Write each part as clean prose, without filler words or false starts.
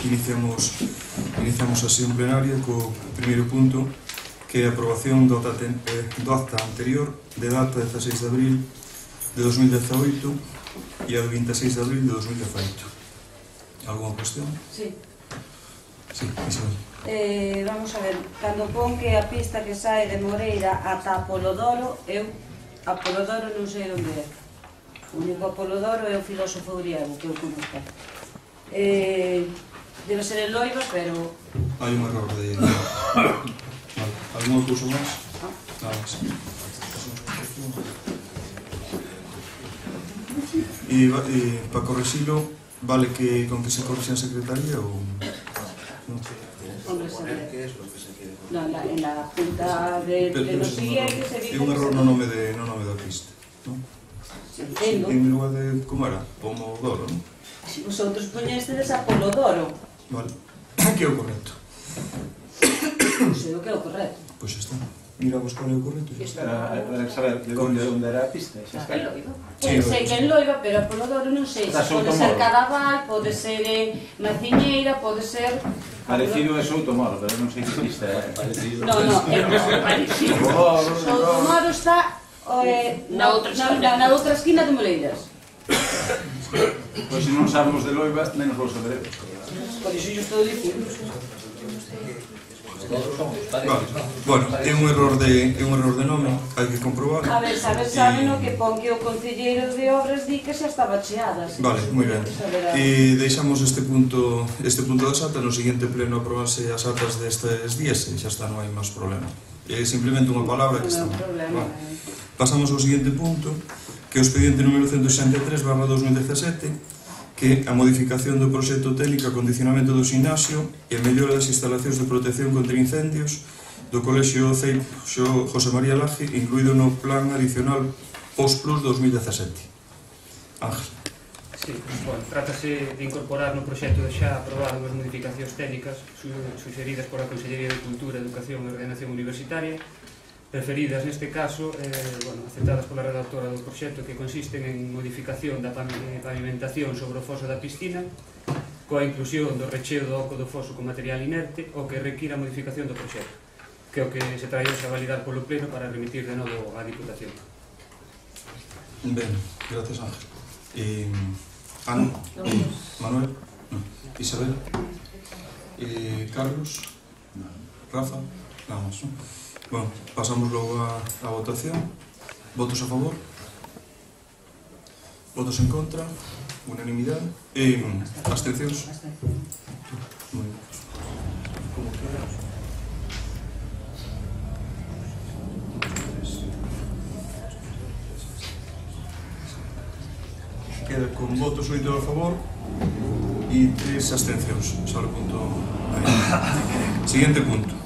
iniciamos a sesión plenaria co primeiro punto, que é a aprobación do acta anterior de data 16 de abril de 2018 e a do 26 de abril de 2018. Alguna cuestión? Sí. Sí, Isabel. Vamos a ver, cando pon que a pista que sae de Moreira ata Apolodoro, eu Apolodoro non sei onde é. O único Apolodoro é o filósofo griego que eu conozco. Debe ser en Loiba, pero... Hai un error de... Vale. Alguna cousa máis? Nada máis. E para correxilo, vale que con que se correxe a secretaría ou... Hombre, ¿qué es lo que se quiere? No, en la punta de los siguientes se dice... É un error no nome da pista, non? Entendo. En lugar de... como era? Pomodoro, non? Si vosotros poñestedes Apolodoro. Vale. Que é o correcto? Non sei o que é o correcto. Pois xa está. Miramos cuál é o correcto. Para saber de onde era a pista. En Loiba. Sei que en Loiba, pero Apolodoro non sei. Pode ser Cadaval, pode ser Maciñeira, pode ser... Parecido é Soutomoro, pero non sei que pista é. No, é parecido. Soutomoro está na outra esquina de Moleiras. Pois se non sabemos de Loiba, menos vos saberemos. Por iso eu estou dicindo. Vale. Bueno, é un error de nome, hai que comprobar. A ver, saben o que pon que o concelleiro de obras di que xa estaba cheada. Vale, moi ben. E deixamos este punto das actas, no seguinte pleno aprobanse as actas destes días e xa está, non hai máis problema. É simplemente unha palabra que está. Pasamos ao seguinte punto, que é o expediente número 163/2017, que a modificación do proxecto técnico a condicionamento do gimnasio e a mellora das instalacións de protección contra incendios do Colexio CEIP José María Laje, incluído no Plan Adicional Post-Plus 2017. Ángel. Sí, bueno, trátase de incorporar no proxecto de xa aprobado as modificacións técnicas suxeridas por a Consellería de Cultura, Educación e Ordenación Universitaria, preferidas neste caso, aceptadas pola redactora do proxecto, que consisten en modificación da pavimentación sobre o foso da piscina, coa inclusión do recheo do oco do foso con material inerte, o que requira a modificación do proxecto, que é o que se trae a validar polo pleno para remitir de novo á Diputación. Ben, gracias Ángel. Ana? Manuel? Isabel? Carlos? Rafa? Nada máis, non? Bueno, pasamos logo a votación. Votos a favor? Votos en contra? Unanimidade? Abstencións? Moi ben. Como queras. Queda con votos 8 a favor e 3 abstencións. Só o punto. Siguiente punto.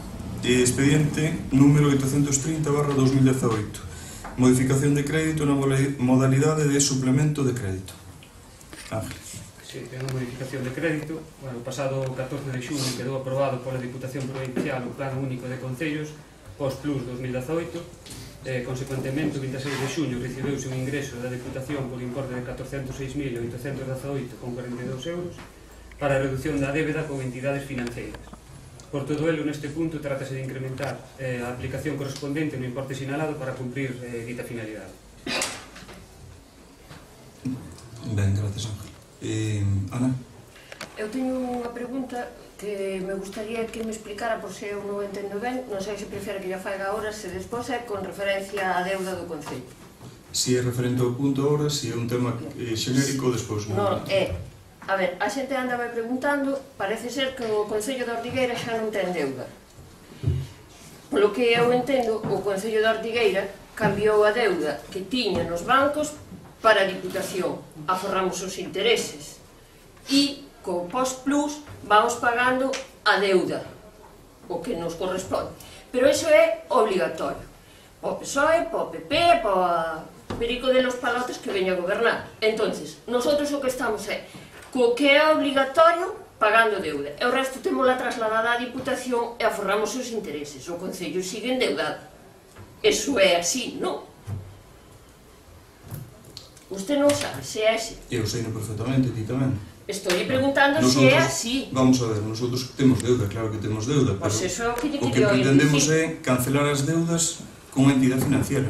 Expediente número 830/2018, modificación de crédito na modalidade de suplemento de crédito. Ángel. Sí, é unha modificación de crédito. O pasado 14 de xuño quedou aprobado pola Diputación Provincial o Plan Único de Concellos Post-Plus 2018. Consecuentemente, o 26 de xuño recibeuse un ingreso da Diputación por importe de 406.818,42 euros para a reducción da débeda con entidades financeiras. Por todo ello, neste punto, trátase de incrementar a aplicación correspondente no importe sinalado para cumprir dita finalidade. Ben, gracias, Ángel. Ana? Eu teño unha pregunta que me gustaría que me explicara, por se eu non entendo ben, non sei se prefere que lla faiga ahora, se despois é con referencia á deuda do Concello. Si é referente ao punto ahora, si é un tema xenérico, despois non. Non, é... A ver, a xente anda me preguntando, parece ser que o Concello de Ortigueira xa non ten deuda. Polo que eu entendo, o Concello de Ortigueira cambiou a deuda que tiña nos bancos para a Diputación. Aforramos os intereses. E, co Post-Plus, vamos pagando a deuda, o que nos corresponde. Pero iso é obligatorio. O PSOE, o PP, o Perico de los Palotes que veña a gobernar. Entonces, nosotros o que estamos é co que é obligatorio pagando deuda. E o resto temos la trasladada á Diputación e aforramos os intereses. O Concello sigue endeudado. Eso é así, non? Usted non sabe se é así. Eu sei perfectamente, ti tamén. Estoy preguntando se é así. Vamos a ver, nosotros temos deuda, claro que temos deuda, pero Pois eso é o que lle o que quería oír pretendemos dicir. é cancelar as deudas con unha entidade financiera,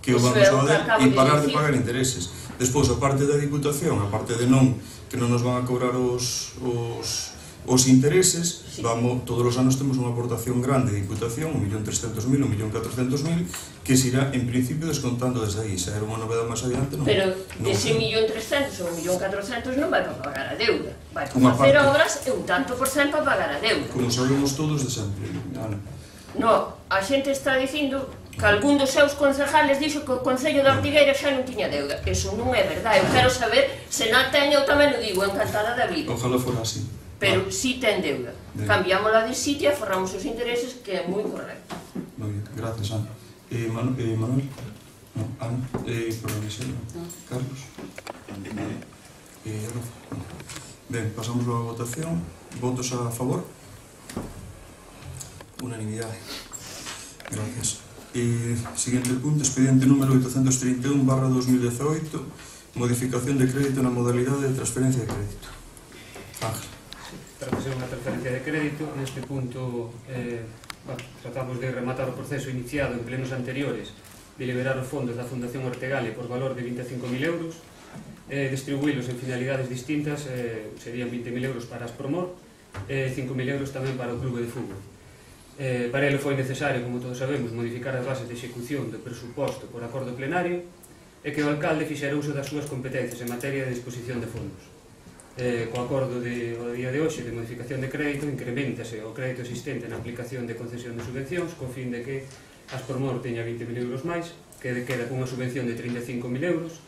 que o Eso vamos é a o que dar acabo e de parar de dicir. pagar intereses. Despois, a parte da Diputación, a parte de que non nos van a cobrar os intereses, Sí. todos os anos temos unha aportación grande de Diputación, 1.300.000, 1.400.000, que se irá, en principio, descontando desde aí. Se era unha novedade máis adiante, non. Pero non dese sei. 1.300.000 ou 1.400.000 non vai para pagar a deuda. Vai para Unha facer parte. obras e un tanto por cento para pagar a deuda. Como sabemos todos de sempre, Ana. No, a xente está dicindo que algún dos seus concejales dixo que o Concello de Ortigueira xa non tiña deuda. Eso non é verdade. Eu quero saber se non ten, eu tamén o digo, encantada da vida. Ojalá fora así. Pero si ten deuda. Ben. Cambiámola de sitio e forramos os intereses, que é moi correcto. Moi bien, gracias, Ana. Manuel? No, Ana? Provincial? No. Carlos? Rafa? No. Ben, pasamos a votación. Votos a favor? Unanimidade. Gracias. Siguiente punto, expediente número 831/2018, modificación de crédito na modalidade de transferencia de crédito. Ángel. Trátase unha transferencia de crédito. Neste punto tratamos de rematar o proceso iniciado en plenos anteriores de liberar os fondos da Fundación Ortegale por valor de 25.000 euros, distribuílos en finalidades distintas, serían 20.000 euros para Aspromor e 5.000 euros tamén para o Clube de Fútbol. Para ele foi necesario, como todos sabemos, modificar as bases de execución do presuposto por acordo plenario e que o alcalde fixera uso das súas competencias en materia de disposición de fondos. Co acordo ao día de hoxe de modificación de crédito, incrementase o crédito existente na aplicación de concesión de subvencións co fin de que Aspromor teña 20.000 euros máis, que queda cunha subvención de 35.000 euros,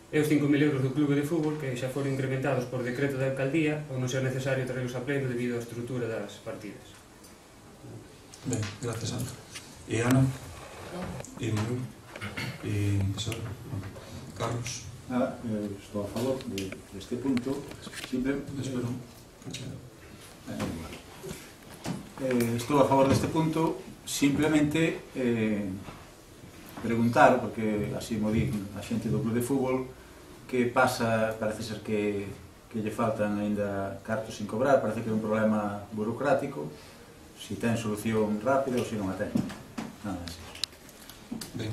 e os 5.000 euros do Clube de Fútbol, que xa foron incrementados por decreto da alcaldía, ou non ser necesario traerlos a pleno debido á estrutura das partidas. Ben, gracias, Ángel. Ana? Manuel? Isabel? Carlos? Nada, estou a favor deste punto. Espero. Estou a favor deste punto, simplemente preguntar, porque así mo di a xente do Club de Fútbol, que pasa, parece ser que lle faltan aínda cartos sin cobrar, parece que é un problema burocrático, si ten solución rápida ou si non a ten. Nada máis. Ben,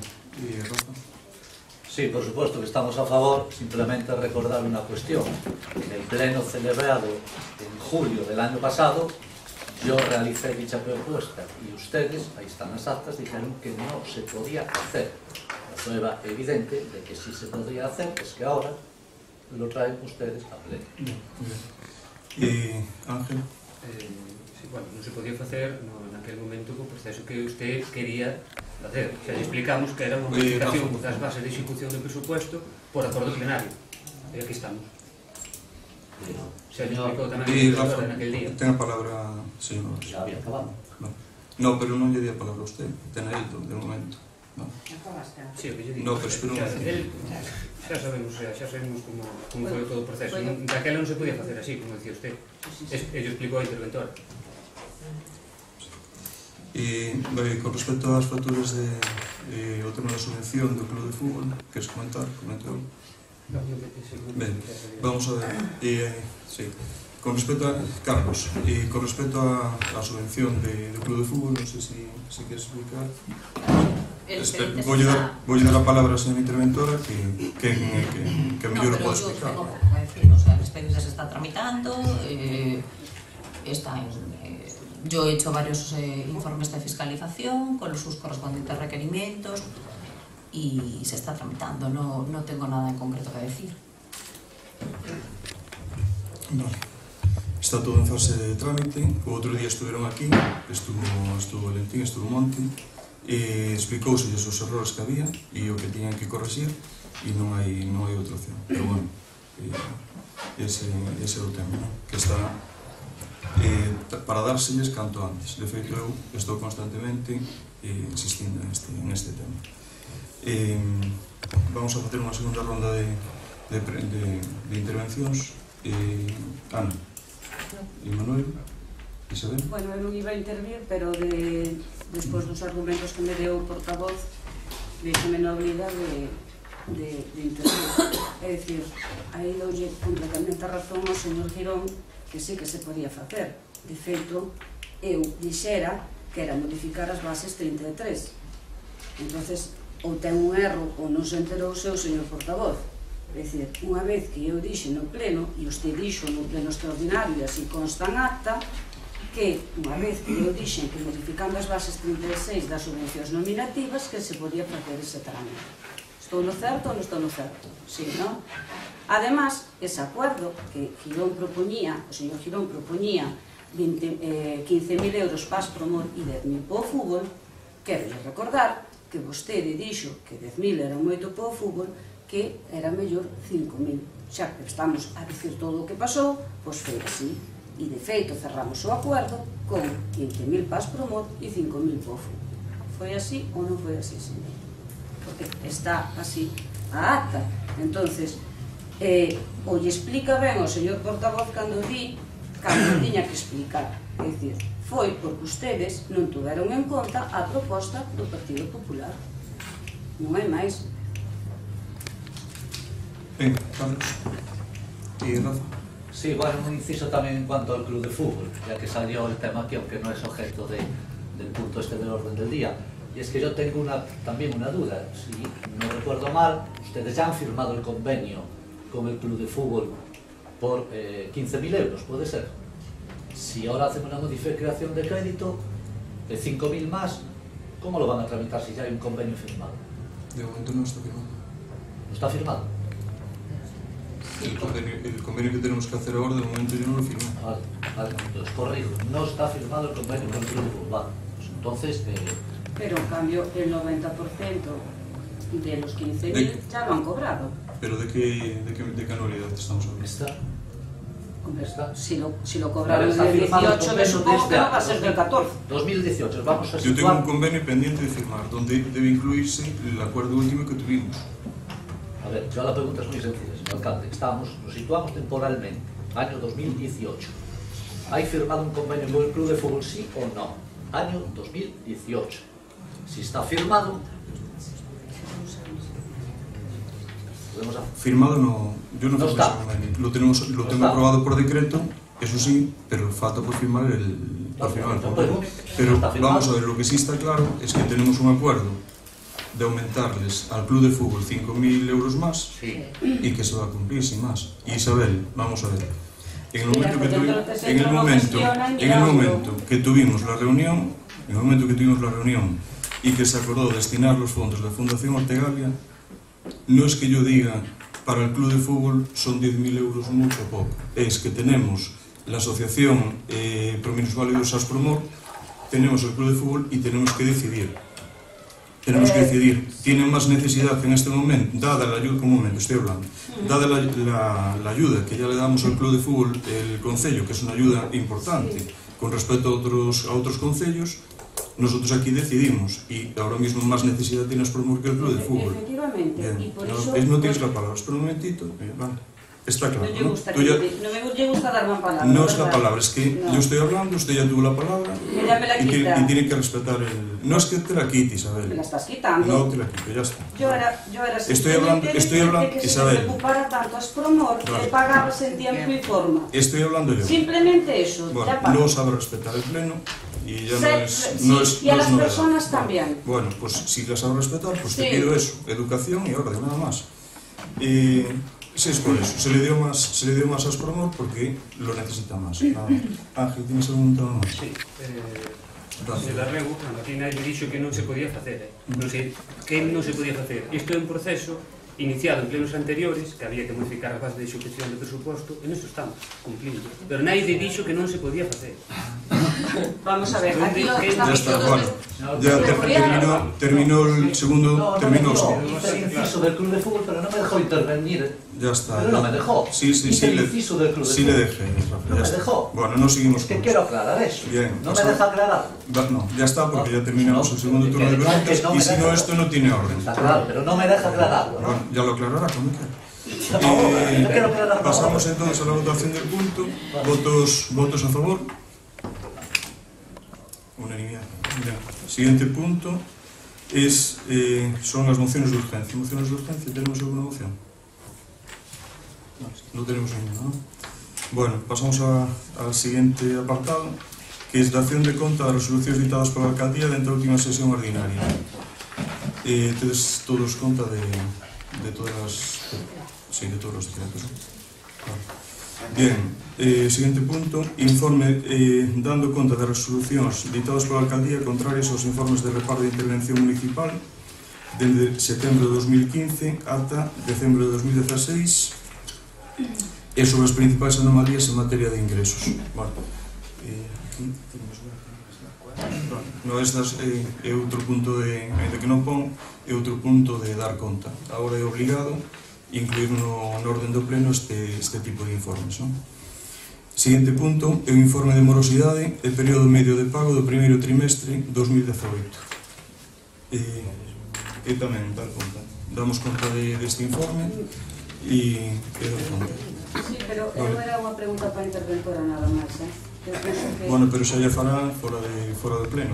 Rafa? Sí, por supuesto que estamos a favor, simplemente recordar una cuestión. En el pleno celebrado en julio del año pasado, yo realicé dicha propuesta y ustedes, ahí están las actas, dijeron que no se podía hacer. La prueba evidente de que sí se podría hacer es que ahora lo traen ustedes a pleno. Ángel? Sí, bueno, non se podía facer naquele momento co proceso que usted quería facer. Xa lle explicamos que era unha modificación das bases de execución do presupuesto por acordo plenario. E aquí estamos. Xa lle explicou tamén Rafa, naquele día. ten a palabra, señor. Ya había acabado. No, pero non lle di a palabra a usted, ten a él de momento. No. Sí, o que lle digo. No, pero espero un momento. Xa sabemos como foi todo o proceso. Daquela non se podía facer así, como dicía usted. Ello explicou a interventora. Con respecto ás facturas o tema da subvención do Club de Fútbol, queres comentar? Comenteu? Ben, vamos a ver. Sí. Con respecto a Carlos, con respecto a subvención do Club de Fútbol, non sei se queres explicar. Voulle dar a palabra a señora interventora que mellor pode explicar. No, pero yo tengo que decir, o sea, el expediente se está tramitando, yo he hecho varios informes de fiscalización con sus correspondientes requerimientos y se está tramitando, no tengo nada en concreto que decir. Vale. Está todo en fase de trámite. O outro día estuveron aquí, estuvo Valentín, estuvo Monti, explicouselles os errores que había e o que tiñan que corregir e non hai outra opción. Pero bueno, ese é o tema, ¿no? Que está para dárselles canto antes. De feito, eu estou constantemente insistindo en este tema. Vamos a facer unha segunda ronda de intervencións. Ana, Manuel, Isabel. Bueno, eu non iba a intervir, pero despois dos argumentos que me deu o portavoz, deixame na obliga de de internet. É dicir, aí doulle completamente a razón ao señor Girón que sí que se podía facer. De feito, eu dixera que era modificar as bases 33. Entonces, ou ten un erro ou non se enterou o seu señor portavoz. É dicir, unha vez que eu dixe no pleno, e usted dixo no pleno extraordinario, e así consta en acta, que unha vez que eu dixen que modificando as bases 36 das subvencións nominativas que se podía facer ese trámite. Estou no certo ou non estou no certo? Sí, non? Además, ese acuerdo que Girón propoñía, o señor Girón propoñía 15.000 euros para Aspromor e 10.000 para o fútbol, quero recordar que vostede dixo que 10.000 era moito para o fútbol, que era mellor 5.000. Xa que estamos a dicir todo o que pasou, pois foi así. E de feito cerramos o acuerdo con 15.000 para Aspromor e 5.000 para o fútbol. Foi así ou non foi así, señor? Porque está así a acta. Entonces, o lle explica ben o señor portavoz cando tiña que explicar. É dicir, foi porque ustedes non tuveron en conta a proposta do Partido Popular. Non hai máis. Venga, Carlos. E Rafa. Sí, bueno, un inciso también en cuanto al club de fútbol, ya que salió el tema aquí, aunque no es objeto del punto este del orden del día. Y es que yo tengo también una duda. Si no recuerdo mal, ustedes ya han firmado el convenio con el club de fútbol por 15.000 euros, ¿puede ser? Si ahora hacen una modificación de crédito de 5.000 más, ¿cómo lo van a tramitar si ya hay un convenio firmado? De momento no está firmado. ¿No está firmado? El convenio que tenemos que hacer ahora, de momento yo no lo firmé. Vale, entonces corrijo, no está firmado el convenio con el club de fútbol. Vale, pues entonces... Pero en cambio el 90% de los 15.000 ya lo han cobrado. ¿Pero de qué anualidad estamos hablando? ¿Está? Si lo cobraron en el 18, me supongo que no va a ser del 14. 2018, vamos a situar... Yo tengo un convenio pendiente de firmar, donde debe incluirse el acuerdo último que tuvimos. A ver, yo la pregunta es muy sencilla, señor alcalde. Nos situamos temporalmente, año 2018. ¿Hay firmado un convenio con el club de fútbol, sí o no? Año 2018. Si está firmado... Firmado no, yo no firmo ese convenio. Lo tengo aprobado por decreto, eso sí, pero falta por firmar el convenio. Pero vamos a ver, lo que sí está claro es que tenemos un acuerdo de aumentarles al club de fútbol 5.000 euros más y que se va a cumplir sin más. Y Isabel, vamos a ver, en el momento que tuvimos la reunión, y que se acordó destinar los fondos de la Fundación Ortegalia, no es que yo diga para el club de fútbol son 10.000 euros mucho o poco, es que tenemos la asociación Prominusválidos Aspromor, tenemos el club de fútbol y tenemos que decidir. Tienen más necesidad en este momento, dada la ayuda, dada la ayuda que ya le damos al club de fútbol, el concello, que es una ayuda importante con respecto a otros concellos. Nosotros aquí decidimos y ahora mismo más necesidad tienes Aspromor que el club de fútbol. Efectivamente. Bien. Y por eso, No tienes la palabra, espera un momentito. Vale. Está claro, no me gusta dar una palabra. No es la palabra, es que yo estoy hablando, usted ya tuvo la palabra Ella me la quita. y tiene que respetar el... No es que te la quite, Isabel. Me la estás quitando. No te la quito, ya está. Yo era Estoy hablando, que Isabel. se preocupara tanto Aspromor, que pagabas en tiempo y forma. Estoy hablando yo. Simplemente eso. Bueno, no sabe respetar el pleno y ya no es y a las novedad. personas también. Bueno, pues si la sabe respetar, pues te pido eso, educación y orden, nada más. Sí, es por eso, se le dio más a Aspromor porque lo necesita más. Nada más. Ángel, ¿tienes algún tema más? Sí. Se la rego, aquí nadie dixo que non se podía facer. Non sei que non se podía facer. Isto é un proceso iniciado en plenos anteriores, que había que modificar a base de execución de presuposto, e nisso estamos, cumplindo. Pero nadie dixo que non se podía facer. Vamos a ver, aquí lo que Ya está, bueno, ya terminó el segundo, terminó el segundo. Hice el inciso del club de fútbol, pero no me dejó intervenir. Ya está. Pero no me dejó. Sí, Hice el inciso del club de fútbol. Sí le dejé, Rafa, No me dejó. Bueno, no seguimos Es que con quiero esto. aclarar eso. Bien, no me deja aclarar. No, ya está, porque ya terminamos el segundo turno de preguntas y si no, esto no tiene orden. Está claro, pero no me deja aclararlo, ¿no? Bueno, ya lo aclarará cuando quiera. No quiero aclarar. Pasamos entonces a la votación del punto. ¿Votos a favor? Unanimidad. Bien. Siguiente punto. son as mociones de urgencia. Mociones de urgencia, ¿tenemos alguna moción? No tenemos ninguna, ¿no? Bueno, pasamos al siguiente apartado, que es dación de conta das resolucións dictadas pola alcaldía dentro da última sesión ordinaria. Tedes todos conta de todas as... Sí, de todos os decretos. Bien, siguiente punto, informe dando conta das resolucións dictadas pola alcaldía contrarias aos informes de reparo de intervención municipal dende setembro de 2015 ata decembro de 2016 e sobre as principais anomalías en materia de ingresos. Bueno, aquí temos... No, estas é outro punto de... Ainda que non pon, é outro punto de dar conta. Agora é obligado incluir no orden do pleno este tipo de informes, non? Siguiente punto é o informe de morosidade e período medio de pago do primeiro trimestre 2018. E tamén dar conta. Damos conta deste informe e dar conta. Sí, pero era unha pregunta para a interventora nada máis, Bueno, pero xa lle fará fora do pleno. Fora do pleno,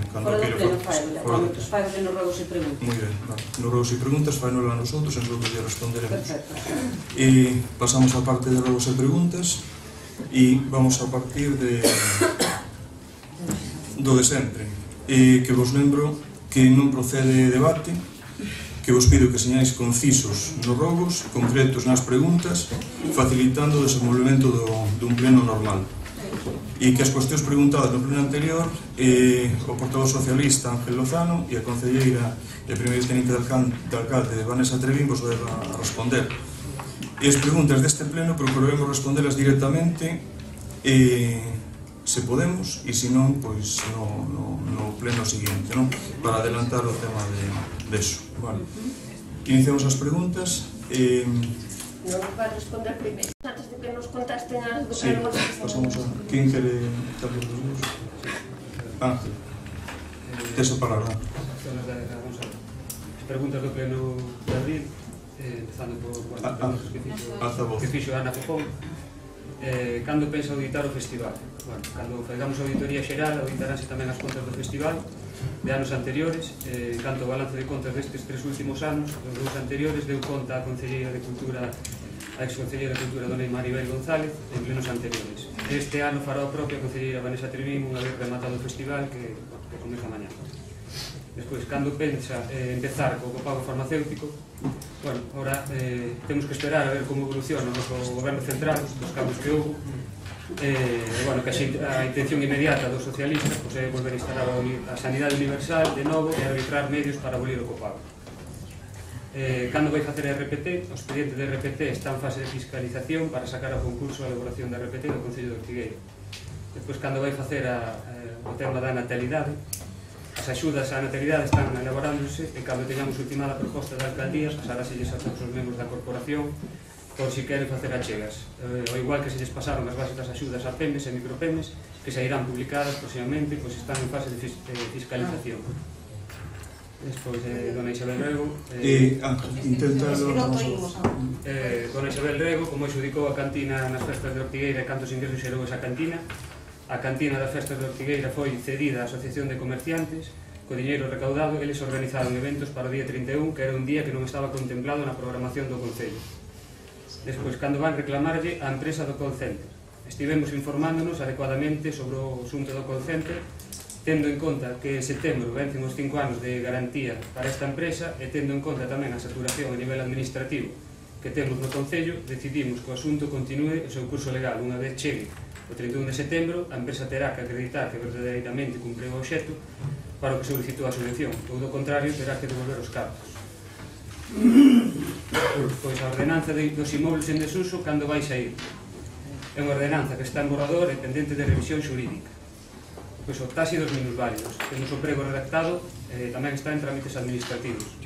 fai que nos ruegos e preguntas. Moi ben, nos ruegos e preguntas, fainos a nosotros, en nosotros lle responderemos. Perfecto. E pasamos á parte de ruegos e preguntas e vamos a partir do de sempre. Que vos lembro que non procede debate, que vos pido que señáis concisos nos rogos, concretos nas preguntas, facilitando o desenvolvemento dun pleno normal. E que as cuestións preguntadas no pleno anterior, o portavoz socialista Ángel Lozano e a concelleira e a primeira tenente de alcalde Vanessa Trevín vos vai a responder. E as preguntas deste pleno procuraremos responderlas directamente se podemos, e se non, pois no pleno seguinte, non? Para adelantar o tema de eso. Vale. Iniciamos as preguntas. Non vai responder primeiro. Antes de que nos contasten as do sí, pasamos a... Quen quere darle os dous? Ángel. Tes a palabra. As preguntas do pleno de abril, empezando por que fixo Ana Fofón. Cando pensa auditar o festival? Bueno, cando faigamos a auditoría xeral, auditaránse tamén as contas do festival de anos anteriores. Canto o balance de contas destes 3 últimos anos, os 2 anteriores, deu conta a concelleira de Cultura, a ex-concelleira de Cultura dona Maribel González, en plenos anteriores. Este ano fará a propia concelleira Vanessa Trevín unha vez rematado o festival que comeza mañá. Despois, cando pensa empezar co copago farmacéutico, bueno, ahora temos que esperar a ver como evoluciona o noso goberno central, dos cambios que houve. Bueno, que a intención inmediata dos socialistas pois, é volver a instalar a sanidade universal de novo e arbitrar medios para abolir o copago. Cando vai facer a RPT, o expediente de RPT está en fase de fiscalización para sacar a concurso a elaboración da RPT do Concello de Ortigueira. Despois, cando vai facer o tema da natalidade, as axudas á natalidade están elaborándose e cando teñamos ultimada a proposta da alcaldía pasaráselles a todos os membros da corporación por si queren facer achegas. O igual que se lles pasaron as bases das axudas a PEMES e microPEMES, que se irán publicadas próximamente, pois están en fase de fiscalización. Despois dona Isabel Rego dona Isabel Rego, como xudicou a cantina nas festas de Ortigueira e cantos ingresos xerou esa cantina. A cantina das festas de Ortigueira foi cedida á Asociación de Comerciantes. Co diñeiro recaudado, eles organizaron eventos para o día 31, que era un día que non estaba contemplado na programación do Concello. Despois, cando van reclamarlle a empresa do call center, estivemos informándonos adecuadamente sobre o asunto do call center, tendo en conta que en setembro vencen os 5 anos de garantía para esta empresa e tendo en conta tamén a saturación a nivel administrativo que temos no Concello, decidimos que o asunto continúe o seu curso legal. Unha vez chegue o 31 de setembro, a empresa terá que acreditar que verdadeiramente cumpriu o obxecto para o que solicitou a subvención, ou do contrario terá que devolver os cartos. Pois a ordenanza dos inmobles en desuso, cando vai sair? É unha ordenanza que está en borrador e pendente de revisión xurídica. Pois o taxi dos minusválidos, temos o prego redactado, tamén está en trámites administrativos.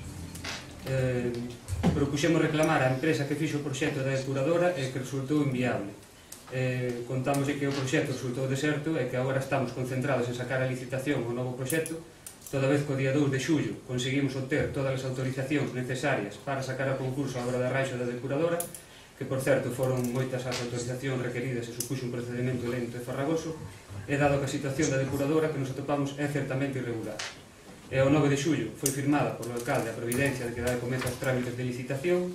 Propuxemos reclamar a empresa que fixo o proxecto da depuradora e que resultou inviable. Contamos que o proxecto resultou deserto e que agora estamos concentrados en sacar a licitación o novo proxecto, toda vez que o día 2 de xullo conseguimos obter todas as autorizacións necesarias para sacar a concurso a obra de arraixo da depuradora, que por certo foron moitas as autorizacións requeridas e supuxo un procedimento lento e farragoso, e dado que a situación da depuradora que nos atopamos é certamente irregular. E o 9 de xullo foi firmada por o alcalde a providencia de que dá comezo aos trámites de licitación.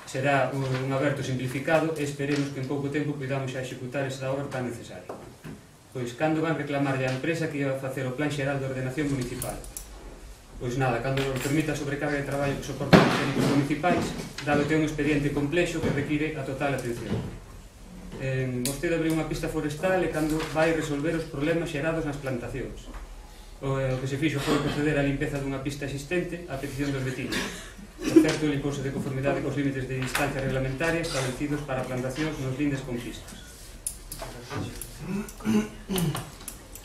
Será un aberto simplificado e esperemos que en pouco tempo podamos a executar esta obra tan necesaria. Pois, cando van reclamarlle á empresa que iba a facer o Plan Xeral de Ordenación Municipal? Pois nada, cando nos permita a sobrecarga de traballo que soportan os técnicos municipais, dado que é un expediente complexo que require a total atención. Vostede abriu unha pista forestal e cando vai resolver os problemas xerados nas plantacións. O que se fixo foi proceder á limpeza dunha pista existente a petición dos vecinos. Por certo, el imposto de conformidade cos límites de distancia reglamentaria establecidos para plantacións nos lindes con pistas.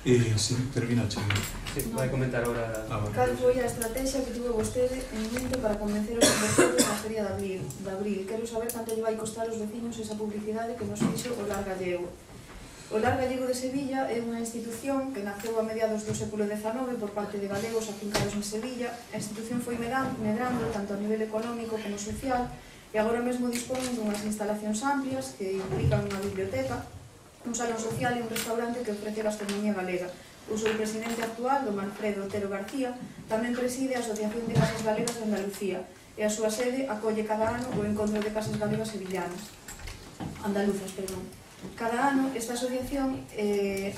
Sí, termina, Chile. Sí, vai comentar agora... Cal foi a estrategia que tivo vostede en mente para convencer os inversores na feria de abril? Quero saber canto lle vai costar aos vecinos esa publicidade que nos fixo o Lar Gallego. O Lar Gallego de Sevilla é unha institución que naceu a mediados do século XIX por parte de galegos afincados en Sevilla. A institución foi medrando tanto a nivel económico como social e agora mesmo dispón dunhas instalacións amplias que implican unha biblioteca, un salón social e un restaurante que ofrece gastronomía galega. O seu presidente actual, don Manfredo Otero García, tamén preside a Asociación de Casas Galegas de Andalucía e a súa sede acolle cada ano o Encontro de Casas Galegas Sevillanas. Andaluzas, perdón. Cada ano, esta asociación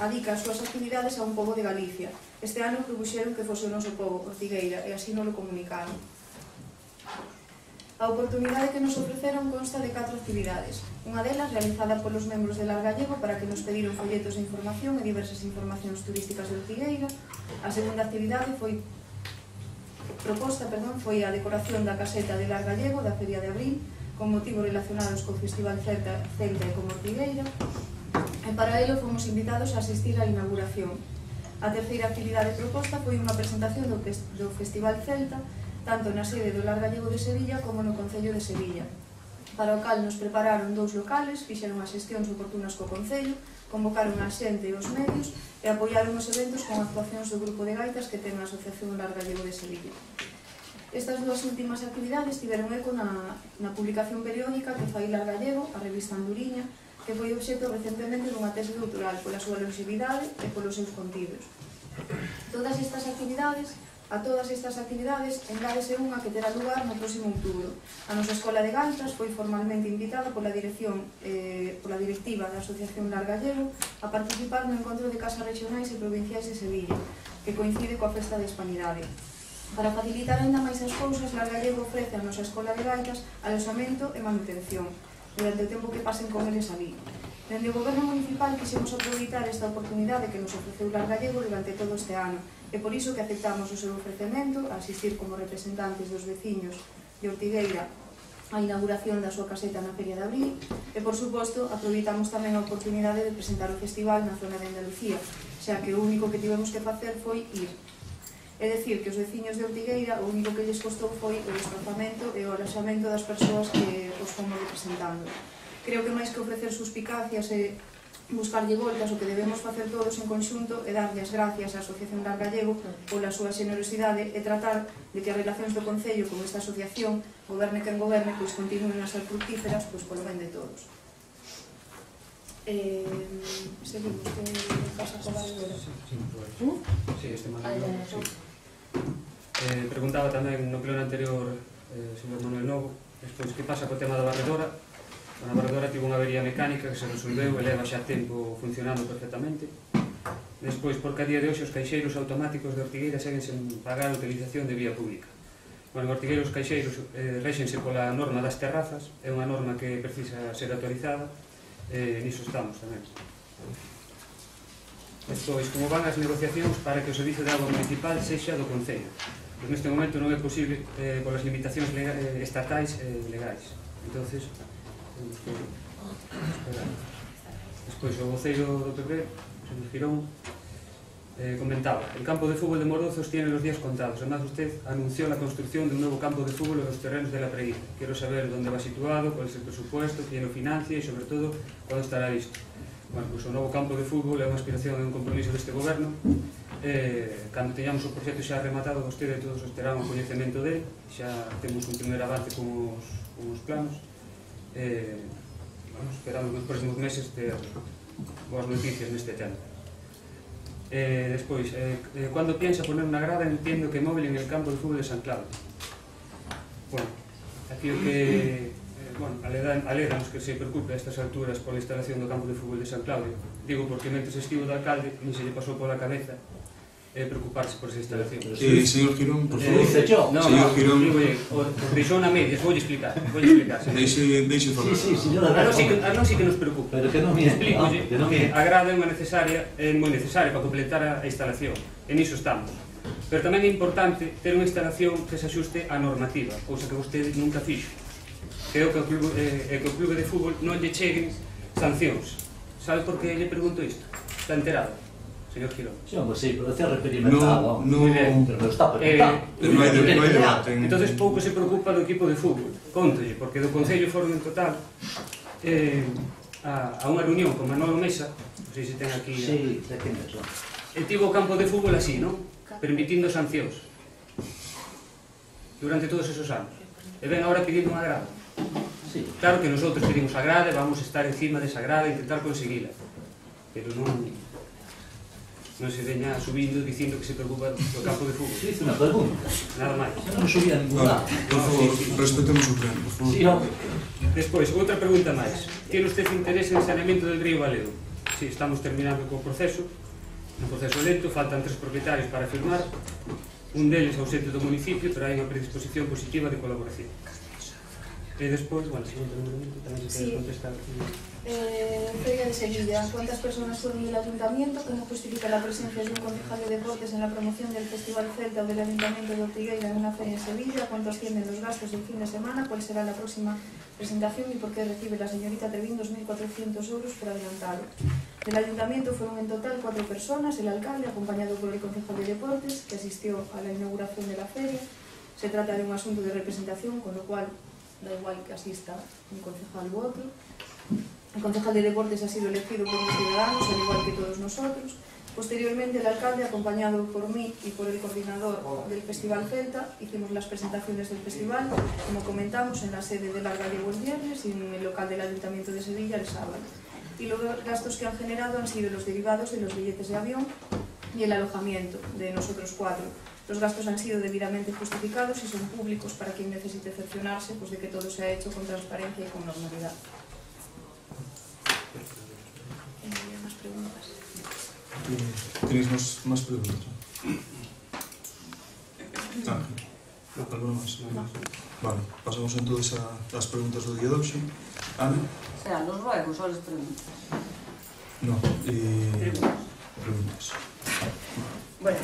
adica as súas actividades a un pobo de Galicia. Este ano propuxeron que fose o noso pobo, Ortigueira, e así nos lo comunicaron. A oportunidade que nos ofreceron consta de 4 actividades. Unha delas realizada polos membros de Lar Gallego para que nos pediron folletos de información e diversas informacións turísticas de Ortigueira. A segunda actividade foi a decoración da caseta de Lar Gallego da Feria de Abril, con motivos relacionados co Festival Celta e como Ortigueira, e para ello fomos invitados a asistir á inauguración. A terceira actividade proposta foi unha presentación do Festival Celta, tanto na sede do Lar Gallego de Sevilla como no Concello de Sevilla, para o cal nos prepararon 2 locales, fixeron as xestións oportunas co Concello, convocaron a xente e os medios e apoiaron os eventos con actuacións do grupo de gaitas que ten a Asociación Lar Gallego de Sevilla. Estas 2 últimas actividades tiveron eco na publicación periódica que fai Lar Gallego, a revista Anduriña, que foi obxecto recentemente dunha tese doutoral pola súa longevidade e polos seus contidos. A todas estas actividades engádese unha que terá lugar no próximo outubro. A nosa Escola de Gaitas foi formalmente invitada pola directiva da Asociación Lar Gallego a participar no encontro de casas regionais e provinciais de Sevilla, que coincide coa Festa de Hispanidade. Para facilitar ainda máis as cousas, Lar Gallego ofrece a nosa Escola de Gaitas aloxamento e manutención durante o tempo que pasen con eles ali. Dende o Goberno Municipal quixemos aproveitar esta oportunidade que nos ofreceu Lar Gallego durante todo este ano e por iso que aceptamos o seu ofrecemento a asistir como representantes dos veciños de Ortigueira a inauguración da súa caseta na Feria de Abril e, por suposto, aproveitamos tamén a oportunidade de presentar o festival na zona de Andalucía, xa que o único que tivemos que facer foi ir. É dicir, que os veciños de Ortigueira o único que lles costou foi o desplazamento e o aloxamento das persoas que os fomos representando. Creo que máis que ofrecer suspicacias e buscarlle voltas, o que debemos facer todos en conxunto é darlle as gracias á Asociación Lar Gallego pola súa xenerosidade e tratar de que as relacións do Concello con esta asociación, goberne quen goberne, pois continúen a ser fructíferas pois polo ben de todos. Seguimos, que pasa con a Valera? Sí, este Manuel Novo. Preguntaba tamén no pleno anterior señor Manuel Novo, despois que pasa co tema da barredora. A barredora tivo unha avería mecánica que se resolveu e leva xa tempo funcionando perfectamente. Despois, porque a día de hoxe os caixeiros automáticos de Ortigueira seguen sen pagar a utilización de vía pública. En Ortigueira os caixeiros réxense pola norma das terrazas, é unha norma que precisa ser actualizada, e niso estamos tamén. Despois, como van as negociacións para que o servizo de agua municipal sexa do Concello? Pois neste momento non é posible polas limitacións estatais e legais. Entonces, temos que esperar. Despois, o voceiro do PP, señor Girón, comentaba: el campo de fútbol de Morozos tiene los días contados. Además, usted anunció la construcción de un nuevo campo de fútbol en los terrenos de la Preguita. Quiero saber dónde va situado, cuál es el presupuesto, quién lo financia y, sobre todo, cuándo estará listo. Bueno, pues o novo campo de fútbol é unha aspiración e un compromiso deste goberno. Cando teñamos o proxecto xa rematado, vostede todos os terán o coñecemento dele, xa temos un primer avance con os planos. Esperamos nos próximos meses ter boas noticias neste tema. Despois, cando piensa poner unha grada, entiendo que móvil en el campo de fútbol de San Claudio. Bueno, aquí o que aléganos que se preocupe a estas alturas pola instalación do campo de fútbol de San Claudio. Digo porque mentre estivo de alcalde ni se lle pasou pola cabeza preocuparse por esa instalación. Señor Girón, por favor. Señor Girón, deixou na medias, voulle explicar. Deixe falar. A non sí que nos preocupa. Pero que non miente. Explícolle que a grada é moi necesaria para completar a instalación, e niso estamos. Pero tamén é importante ter unha instalación que se axuste á normativa, cousa que vostede nunca fixo, que é o que o clube de fútbol non lle cheguen sancións. Sabe por que lle pregunto isto? Está enterado, señor Girón? Sí, hombre, sí, pero decía experimentado. Pero está preguntando. Non hai debate. Entonces pouco se preocupa do equipo de fútbol. Cóntolle, porque do Concello foron en total a unha reunión con Manolo Mesa, non sei se ten aquí... Sí, de quen é eso? E tivo o campo de fútbol así, non? Permitindo sancións durante todos esos anos. E ven agora pedindo unha grada. Sí. Claro que nosotros pedimos a grada e vamos a estar encima desa grada e intentar conseguila. Pero non se veña subindo dicindo que se preocupa do campo de fútbol. Sí, hice unha pregunta. Nada máis. Non subía a ningún lado. Por favor, respetemos o pleno, por favor. Sí, hombre. Despois, outra pregunta máis. Tiene usted interés en saneamento del río Valeo? Sí, estamos terminando co proceso. Un proceso lento, faltan 3 propietarios para firmar. Un deles ausente do municipio, pero hai unha predisposición positiva de colaboración. E despois, bueno, segundo momento, tamén se quere contestar. Feria de Sevilla. ¿Cuántas personas fueron del ayuntamiento? ¿Cómo justifica la presencia de un concejal de deportes en la promoción del Festival Celta o del Ayuntamiento de Ortigueira en una feria en Sevilla? ¿Cuánto ascienden los gastos del fin de semana? ¿Cuál será la próxima presentación y por qué recibe la señorita Trevín 2.400 euros por adelantado? Del ayuntamiento fueron en total 4 personas, el alcalde, acompañado por el concejal de deportes, que asistió a la inauguración de la feria. Se trata de un asunto de representación, con lo cual da igual que asista un concejal u otro. El concejal de deportes ha sido elegido por los ciudadanos, al igual que todos nosotros. Posteriormente, el alcalde, acompañado por mí y por el coordinador del Festival Celta, hicimos las presentaciones del festival, como comentamos, en la sede del Gallego el viernes y en el local del Ayuntamiento de Sevilla el sábado. Y los gastos que han generado han sido los derivados de los billetes de avión y el alojamiento de nosotros 4. Los gastos han sido debidamente justificados y son públicos para quien necesite cerciorarse de que todo se ha hecho con transparencia y con normalidad. ¿Más preguntas? ¿Tenéis más preguntas? ¿Alguna más? Vale, pasamos entonces a las preguntas do día de hoxe. Ana? Serán los ruegos ou as preguntas? No, preguntas. Bueno,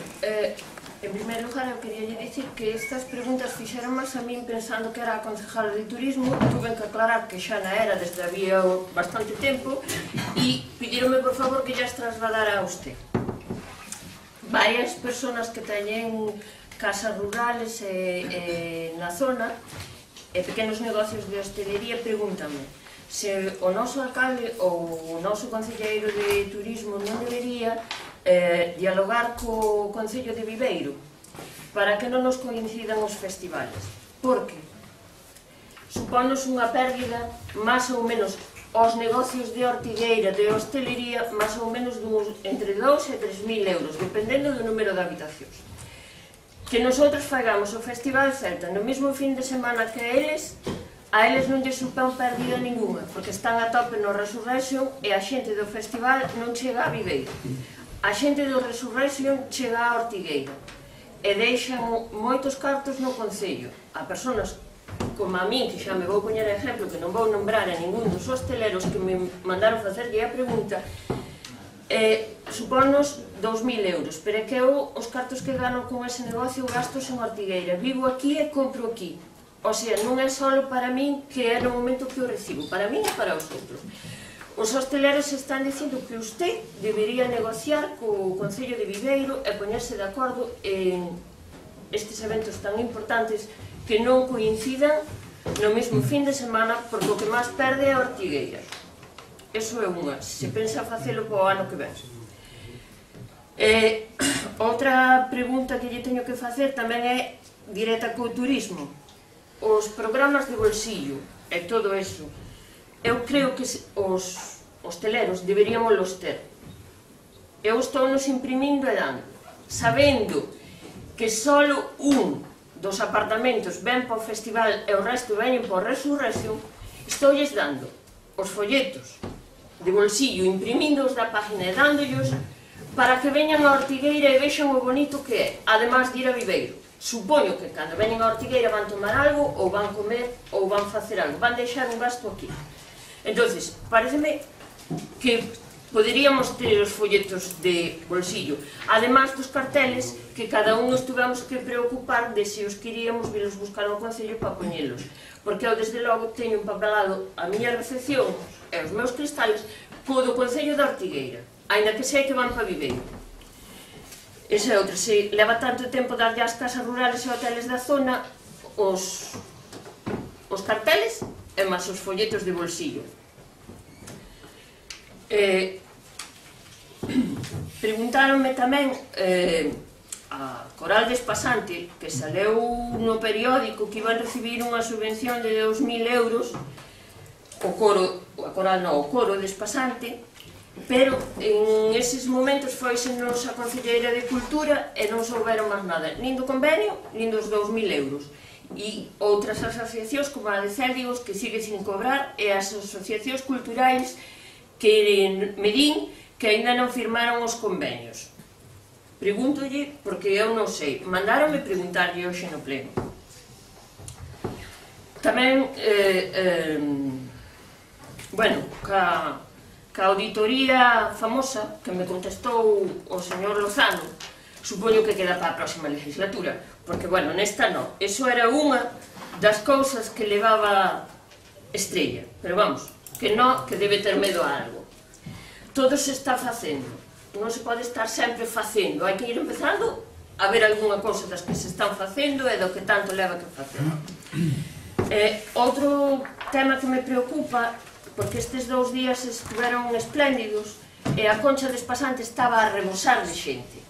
en primer lugar, eu quería dicir que estas preguntas fixeron máis a min pensando que era a concejala de turismo. Tuve que aclarar que xa na era desde había bastante tempo e pedironme por favor que ya as trasladara a usted. Varias personas que teñen casas rurales na zona e pequenos negocios de hostelería pregúntame se o noso alcalde ou o noso concelleiro de turismo non debería dialogar co Concello de Viveiro para que non nos coincidan os festivales, porque supónos unha pérdida máis ou menos aos negocios de Ortigueira, de hostelería, máis ou menos entre 2 e 3.000 euros, dependendo do número de habitacións. Que nosotros fagamos o Festival Celta no mesmo fin de semana que a eles non lles supón pérdida ninguna, porque están a tope no Resurrection e a xente do festival non chega a Viveiro. A xente do Resurrection chega a Ortigueira e deixan moitos cartos no Concello. A personas como a min, que xa me vou poñer exemplo, que non vou nombrar a ningún dos hosteleros que me mandaron facerlle a pregunta, supónnos 2.000 euros, pero é que eu os cartos que gano con ese negocio gastos en Ortigueira. Vivo aquí e compro aquí. O sea, non é só para min que é no momento que o recibo, para min e para os outros. Os hosteleros están dicindo que usted debería negociar co Concello de Viveiro e poñerse de acordo en estes eventos tan importantes que non coincidan no mesmo fin de semana, porque o que máis perde é a Ortigueira. Eso é unha, se pensa facelo para o ano que ven. Outra pregunta que lle teño que facer tamén é directa co turismo. Os programas de bolsillo e todo eso, eu creo que os hosteleros deberíamos los ter. eu estou nos imprimindo e dando, sabendo que só un dos apartamentos ven para o festival e o resto veñen para o Resurrección, estoulles dando os folletos de bolsillo, imprimíndoos da página e dándollos para que veñan a Ortigueira e vexan o bonito que é, además de ir a Viveiro. Supoño que cando veñen a Ortigueira van tomar algo, ou van comer, ou van facer algo, van deixar un gasto aquí. Entonces, pareceme que poderíamos ter os folletos de bolsillo, además dos carteles que cada un nos tuvemos que preocupar de se os queríamos vilos buscar ao Concello para poñelos, porque eu desde logo teño empapelado a miña recepción e os meus cristales co do Concello de Ortigueira, aínda que sei que van para Viveiro. Esa é outra, se leva tanto tempo darlle ás casas rurales e hoteles da zona os carteles e máis os folletos de bolsillo. Preguntáronme tamén a Coral Despasante, que saleu no periódico que iban recibir unha subvención de 2.000 euros, o coro Despasante, pero en eses momentos foisenos a Concelleira de Cultura e non souberon máis nada, nin do convenio, nin dos 2.000 euros. E outras asociacións como a de Céldigos que sigue sin cobrar e as asociacións culturais que me din que aínda non firmaron os convenios. Pregúntolle, porque eu non sei, mandaronme preguntarlle hoxe no pleno. Tamén, bueno, ca auditoría famosa que me contestou o señor Lozano, supoño que queda para a próxima legislatura, porque, bueno, nesta non. Eso era unha das cousas que levaba Estrella, pero vamos, que non, que debe ter medo a algo. Todo se está facendo, non se pode estar sempre facendo, hai que ir empezando a ver algunha cousa das que se están facendo e do que tanto leva que facer. Outro tema que me preocupa, porque estes 2 días estiveron espléndidos e a Concha Despasante estaba a rebosar de xente.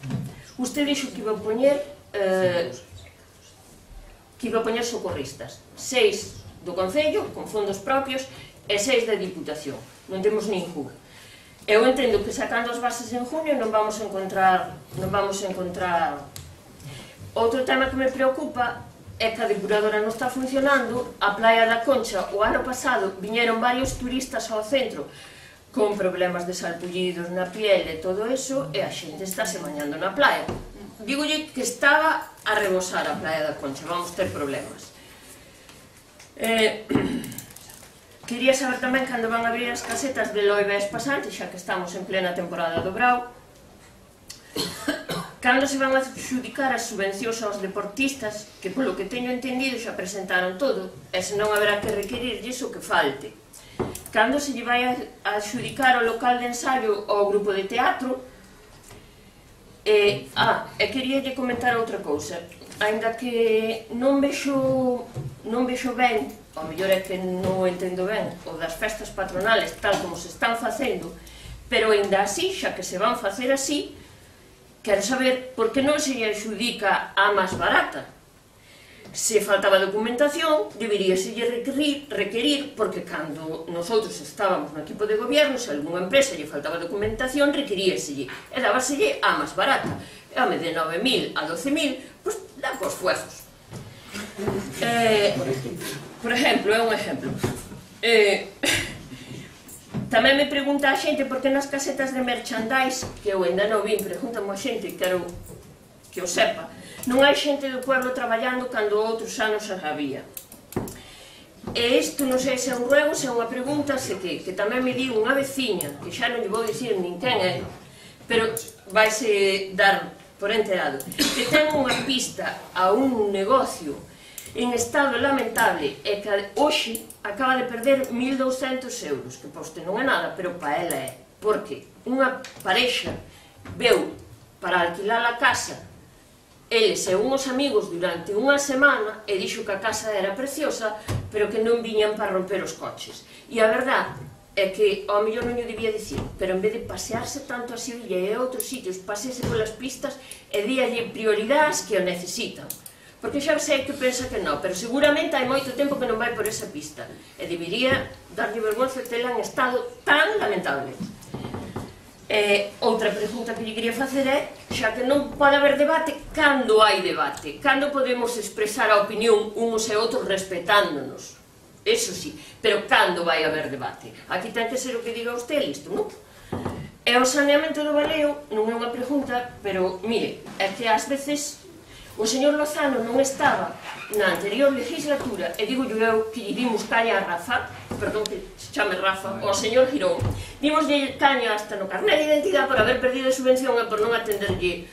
Usted dixo que iba a poñer socorristas, 6 do Concello con fondos propios e 6 da Diputación, non temos ningún. Eu entendo que sacando as bases en junio non vamos a encontrar. Outro tema que me preocupa é que a depuradora non está funcionando. A Praia da Concha, o ano pasado, viñeron varios turistas ao centro con problemas de salpullidos na piel e todo eso, e a xente está se bañando na praia. Dígolle que estaba a rebosar a Praia da Concha, vamos ter problemas. Quería saber tamén cando van a abrir as casetas de Loiva e Espasante, xa que estamos en plena temporada do Brao. Cando se van a adxudicar as subvencións aos deportistas, que polo que teño entendido xa presentaron todo, e senón haberá que requerirlles o que falte. Cando se lle vai a adxudicar o local de ensaio ao grupo de teatro. E queríalle comentar outra cousa. Ainda que non vexo ben, ao mellor é que non o entendo ben, o das festas patronales tal como se están facendo, pero ainda así, xa que se van facer así, quero saber por que non se lle adxudica a máis barata. Se faltaba documentación, deberíaselle requerir, porque cando nosotros estábamos no equipo de gobierno, se algunha empresa lle faltaba documentación, requeríaselle, e dábaselle a máis barata. E home, de 9.000 a 12.000, pois dá cos fuezos. Por exemplo, é un exemplo. Tamén me pregunta a xente por que nas casetas de merchandise, que eu ainda non vin, pregúntame a xente, quero que o sepa, non hai xente do pueblo traballando cando outros anos as había. E isto non sei se é un ruego, se é unha pregunta, se que tamén me di unha veciña, que xa non lle vou dicir nin quen é, pero vaise dar por enterado, que ten unha pista a un negocio en estado lamentable e que hoxe acaba de perder 1.200 euros, que poste non é nada, pero para ela é, porque unha parexa veu para alquilar a casa, eles e unhos amigos durante unha semana, e dixo que a casa era preciosa, pero que non viñan para romper os coches. E a verdade é que ao mellor non o debía dicir, pero en vez de pasearse tanto a Sevilla e a outros sitios, pasease polas pistas e díalle prioridades que o necesitan. Porque xa sei que pensa que non, pero seguramente hai moito tempo que non vai por esa pista. E debería darlle vergonza tela en estado tan lamentable. Outra pregunta que lle quería facer é, xa que non pode haber debate, cando hai debate? Cando podemos expresar a opinión uns e outros respetándonos? Eso sí, pero cando vai haber debate? Aquí ten que ser o que diga usted, listo, non? E o saneamento do Baleo non é unha pregunta, pero, mire, é que ás veces o señor Lozano non estaba na anterior legislatura, e digo eu que lle dimos caña a Rafa, perdón que se chame Rafa, ao señor Girón, dimos caña hasta no carné de identidade por haber perdido a subvención e por non atenderlle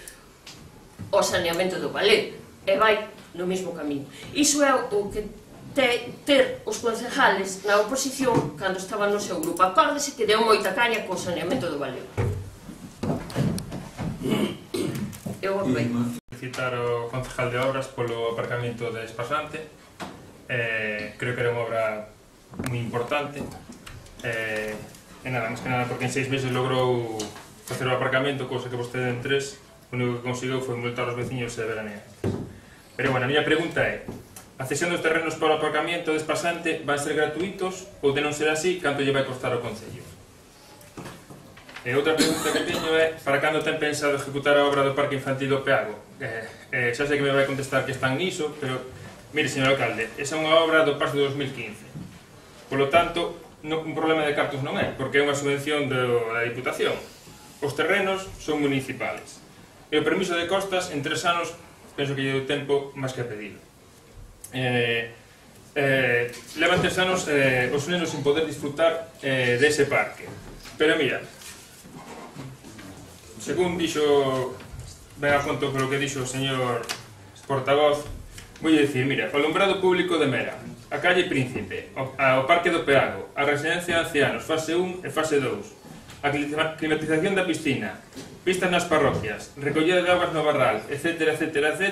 o saneamento do Baleo, e vai no mesmo camiño. Iso é o que ter os concejales na oposición cando estaban no seu grupo. Acórdese que deu moita caña co saneamento do Baleo. Eu aproveito. Felicitar o concejal de obras polo aparcamento de Espasante. Creo que era unha obra moi importante. E nada, máis que nada, porque en 6 meses logrou facer o aparcamento, cousa que vostede en 3, o único que conseguiu foi multar os veciños e veraneantes. Pero, bueno, a miña pregunta é: a cesión dos terrenos para o aparcamento de Espasante van ser gratuitos ou de non ser así, canto lle vai costar ao Concello? E outra pregunta que teño é: para cando ten pensado ejecutar a obra do Parque Infantil do Peago? Xa sei que me vai contestar que están niso, pero, mire, señor alcalde, esa é unha obra do paso de 2015. Polo tanto, un problema de cartos non é, porque é unha subvención da Diputación. Os terrenos son municipales. E o permiso de costas, en 3 anos, penso que lle deu tempo máis que pedido. Levan 3 anos os nenos sin poder disfrutar dese parque, pero mira, según dixo, ben a conto polo que dixo o señor portavoz, vou dicir, mira, o alumbrado público de Mera, a calle Príncipe, o parque do Peago, a residencia de ancianos, fase 1 e fase 2, a climatización da piscina, pistas nas parroquias, recollida de augas no barral, etc, etc, etc.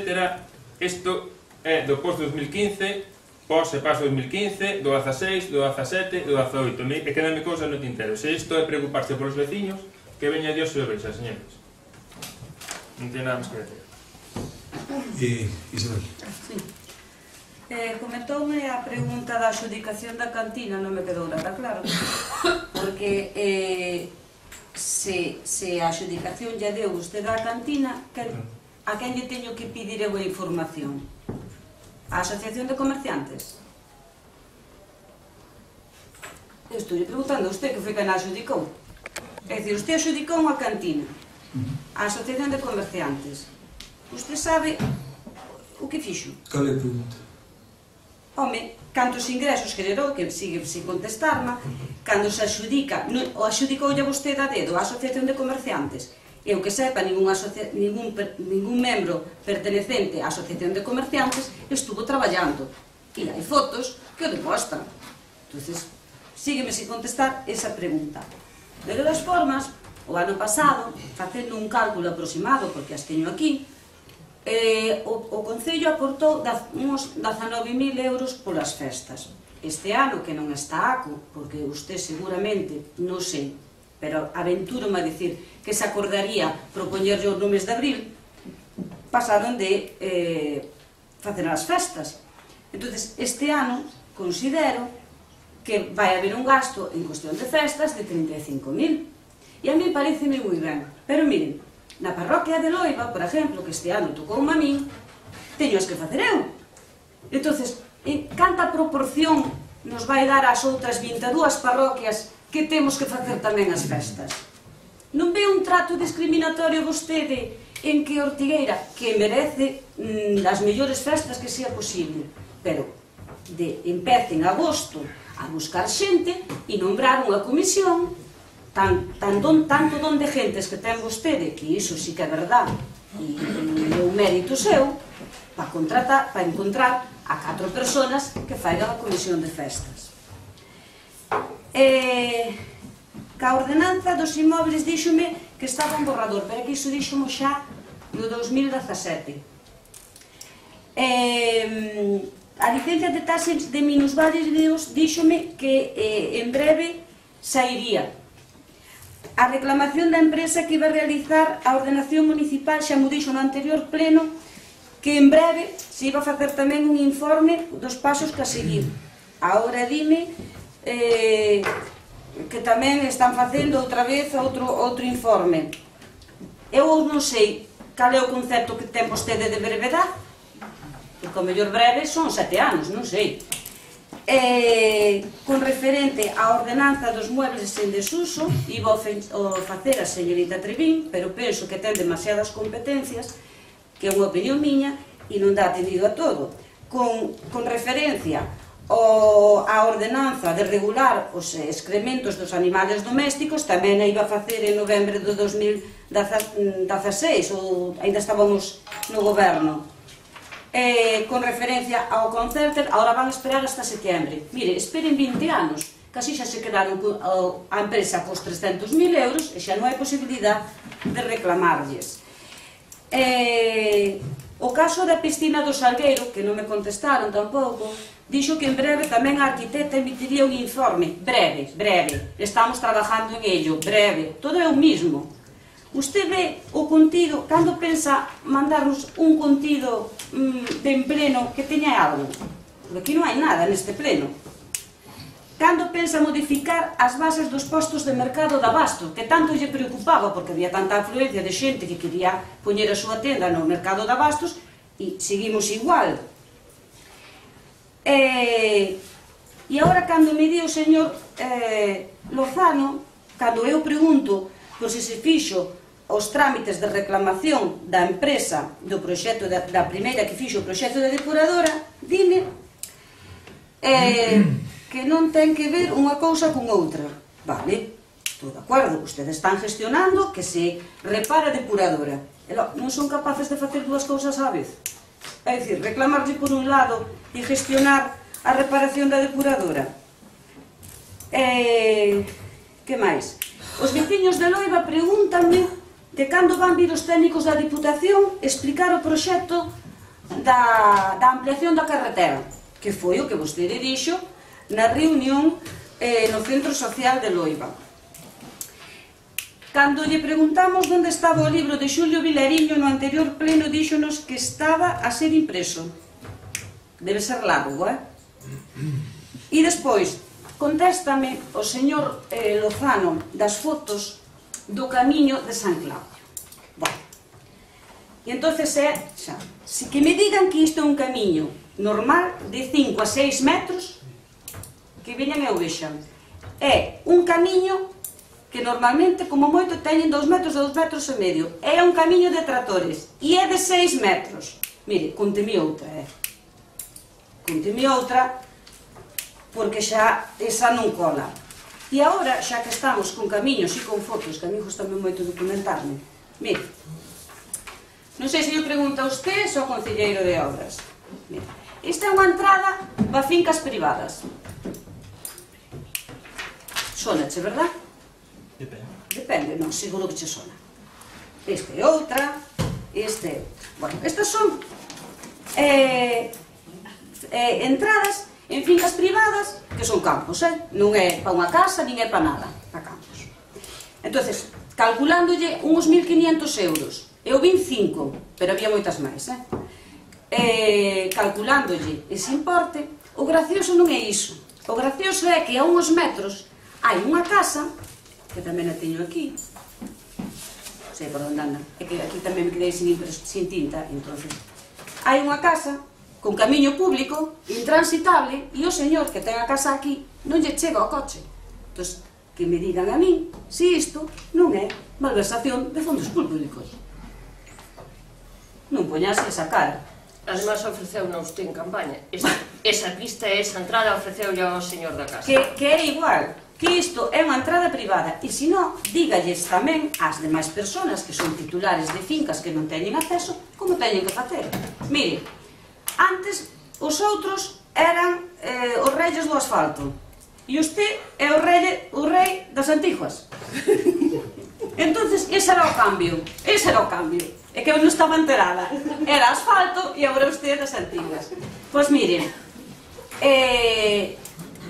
Isto é do post 2015, pos e paso 2015, do 16, do 17, do 18. E quedanme cousa no tintero. Se isto é preocuparse polos veciños, que veña Dios e o vexa, señores. Non ten nada máis que decir. Isabel. Sí. Comentoume a pregunta da adxudicación da cantina, non me quedou nada claro. Porque se a adxudicación lle deu usted a cantina, a quen lle teño que pedir eu a información? A Asociación de Comerciantes? Eu estou preguntando a usted que foi quen a adxudicou. É dicir, usted adxudicou unha cantina, a Asociación de Comerciantes. Usted sabe o que fixo? Cal é a pregunta? Home, cantos ingresos generou, que sigue sin contestarma, cando se adxudica, o adxudicoulle vostede a dedo a Asociación de Comerciantes. Eu que sepa, ningún membro pertenecente á Asociación de Comerciantes estuvo traballando. E hai fotos que o demostran. Entonces, sígueme sin contestar esa pregunta. De todas formas, o ano pasado, facendo un cálculo aproximado, porque as teño aquí, o Concello aportou uns 19.000 euros polas festas. Este ano, que non está ACO, porque usted seguramente, non sei, pero aventuro-me a dicir que se acordaría propoñerlle os no mes de abril, pasaron de facer as festas. Entón, este ano considero que vai haber un gasto en cuestión de festas de 35.000. E a mí pareceme moi ben. Pero miren, na parroquia de Loiva, por exemplo, que este ano tocou a min, teño as que facer eu. Entón, canta proporción nos vai dar as outras 22 parroquias que temos que facer tamén as festas? Non ve un trato discriminatorio vostede en que Ortigueira, que merece as mellores festas que sea posible, pero empece en agosto a buscar xente e nombrar unha comisión tanto don de gentes que ten vostede, que iso sí que é verdade e é un mérito seu, para encontrar a 4 personas que faigan a comisión de festas. Ca ordenanza dos inmobles díxome que estaba un borrador, pero que iso díxomo xa no 2017. A licencia de taxas de minusválidos díxome que en breve sairía. A reclamación da empresa que iba a realizar a ordenación municipal xa mo dixo no anterior pleno que en breve se iba a facer tamén un informe dos pasos que a seguir. Agora dime que tamén están facendo outra vez outro informe. Eu non sei cal é o concepto que ten vostede de brevedade, porque o mellor breve son 7 anos, non sei. Con referente á ordenanza dos muebles en desuso, iba a facer a señorita Trevín, pero penso que ten demasiadas competencias, que é unha opinión miña, e non dá atendido a todo. Con referencia a ordenanza de regular os excrementos dos animales domésticos, tamén a iba a facer en novembro de 2016, ou ainda estábamos no goberno. Con referencia ao Concerter, agora van esperar hasta setembro. Mire, esperen 20 anos, casi xa se quedaron a empresa cos 300.000 euros e xa non hai posibilidade de reclamarlles. O caso da piscina do Salgueiro, que non me contestaron tampouco, dixo que en breve tamén a arquitecta emitiría un informe. Breve, estamos trabajando en ello, breve, todo é o mismo. Usted ve o contido, cando pensa mandarnos un contido de en pleno que teña algo? Porque aquí non hai nada neste pleno. Cando pensa modificar as bases dos postos de mercado de abasto, que tanto lle preocupaba porque había tanta afluencia de xente que quería poñer a súa tenda no mercado de abastos, e seguimos igual. E agora cando me di o señor Lozano, cando eu pregunto por se fixo os trámites de reclamación da empresa do proxecto, da primeira que fixo o proxecto de depuradora, dime que non ten que ver unha cousa con outra. Vale, estou de acordo, ustedes están gestionando que se repara a depuradora. Non son capaces de facer dúas cousas á vez. É dicir, reclamarlle por un lado e gestionar a reparación da depuradora. Que máis? Os veciños de Loiba pregúntanme que cando van vir os técnicos da Diputación explicar o proxecto da ampliación da carretera, que foi o que vostede dixo na reunión no Centro Social de Loiba. Cando lle preguntamos onde estaba o libro de Xulio Vilariño no anterior pleno, díxonos que estaba a ser impreso. Debe ser largo, E despois, contéstame o señor Lozano das fotos do camiño de San Claudio. Bueno, e entonces xa, se que me digan que isto é un camiño normal de 5 a 6 metros, que veñan e o vexan. É un camiño que normalmente, como moito, teñen 2 metros ou 2 metros e medio. É un camiño de tractores e é de 6 metros. Mire, conteme outra, conteme outra, porque xa esa non cola. E agora, xa que estamos con camiños e con fotos, que a mí gusta moito documentarme, mire, non sei se eu pregunto a usted ou ao concelleiro de obras. Mire, esta é unha entrada para fincas privadas. Sónache, verdad? Depende, non, seguro que che sona. Esta é outra, esta é outra. Bueno, estas son entradas en fincas privadas, que son campos, non é para unha casa, nin é para nada, para campos. Entonces, calculándolle uns 1.500 euros, eu vin 5, pero había moitas máis, calculándolle ese importe, o gracioso non é iso. O gracioso é que a uns metros hai unha casa, que tamén a teño aquí, non sei por onde anda, é que aquí tamén me quedei sin tinta, entonces, hai unha casa con camiño público, intransitable, e o señor que ten a casa aquí non lle chega ao coche. Entón, que me digan a min se isto non é malversación de fondos públicos. Non poñase esa cara. Además, ofreceu-na usted en campaña. Esa pista e esa entrada ofreceu-lle ao señor da casa. Que é igual, que isto é unha entrada privada, e se non, dígalles tamén ás demais persoas que son titulares de fincas que non teñen acceso, como teñen que facer. Mire, antes, os outros eran os reyes do asfalto. E usted é o rei das antiguas. Entonces, ese era o cambio. Ese era o cambio. É que eu non estaba enterada. Era asfalto e agora usted das antiguas. Pois miren,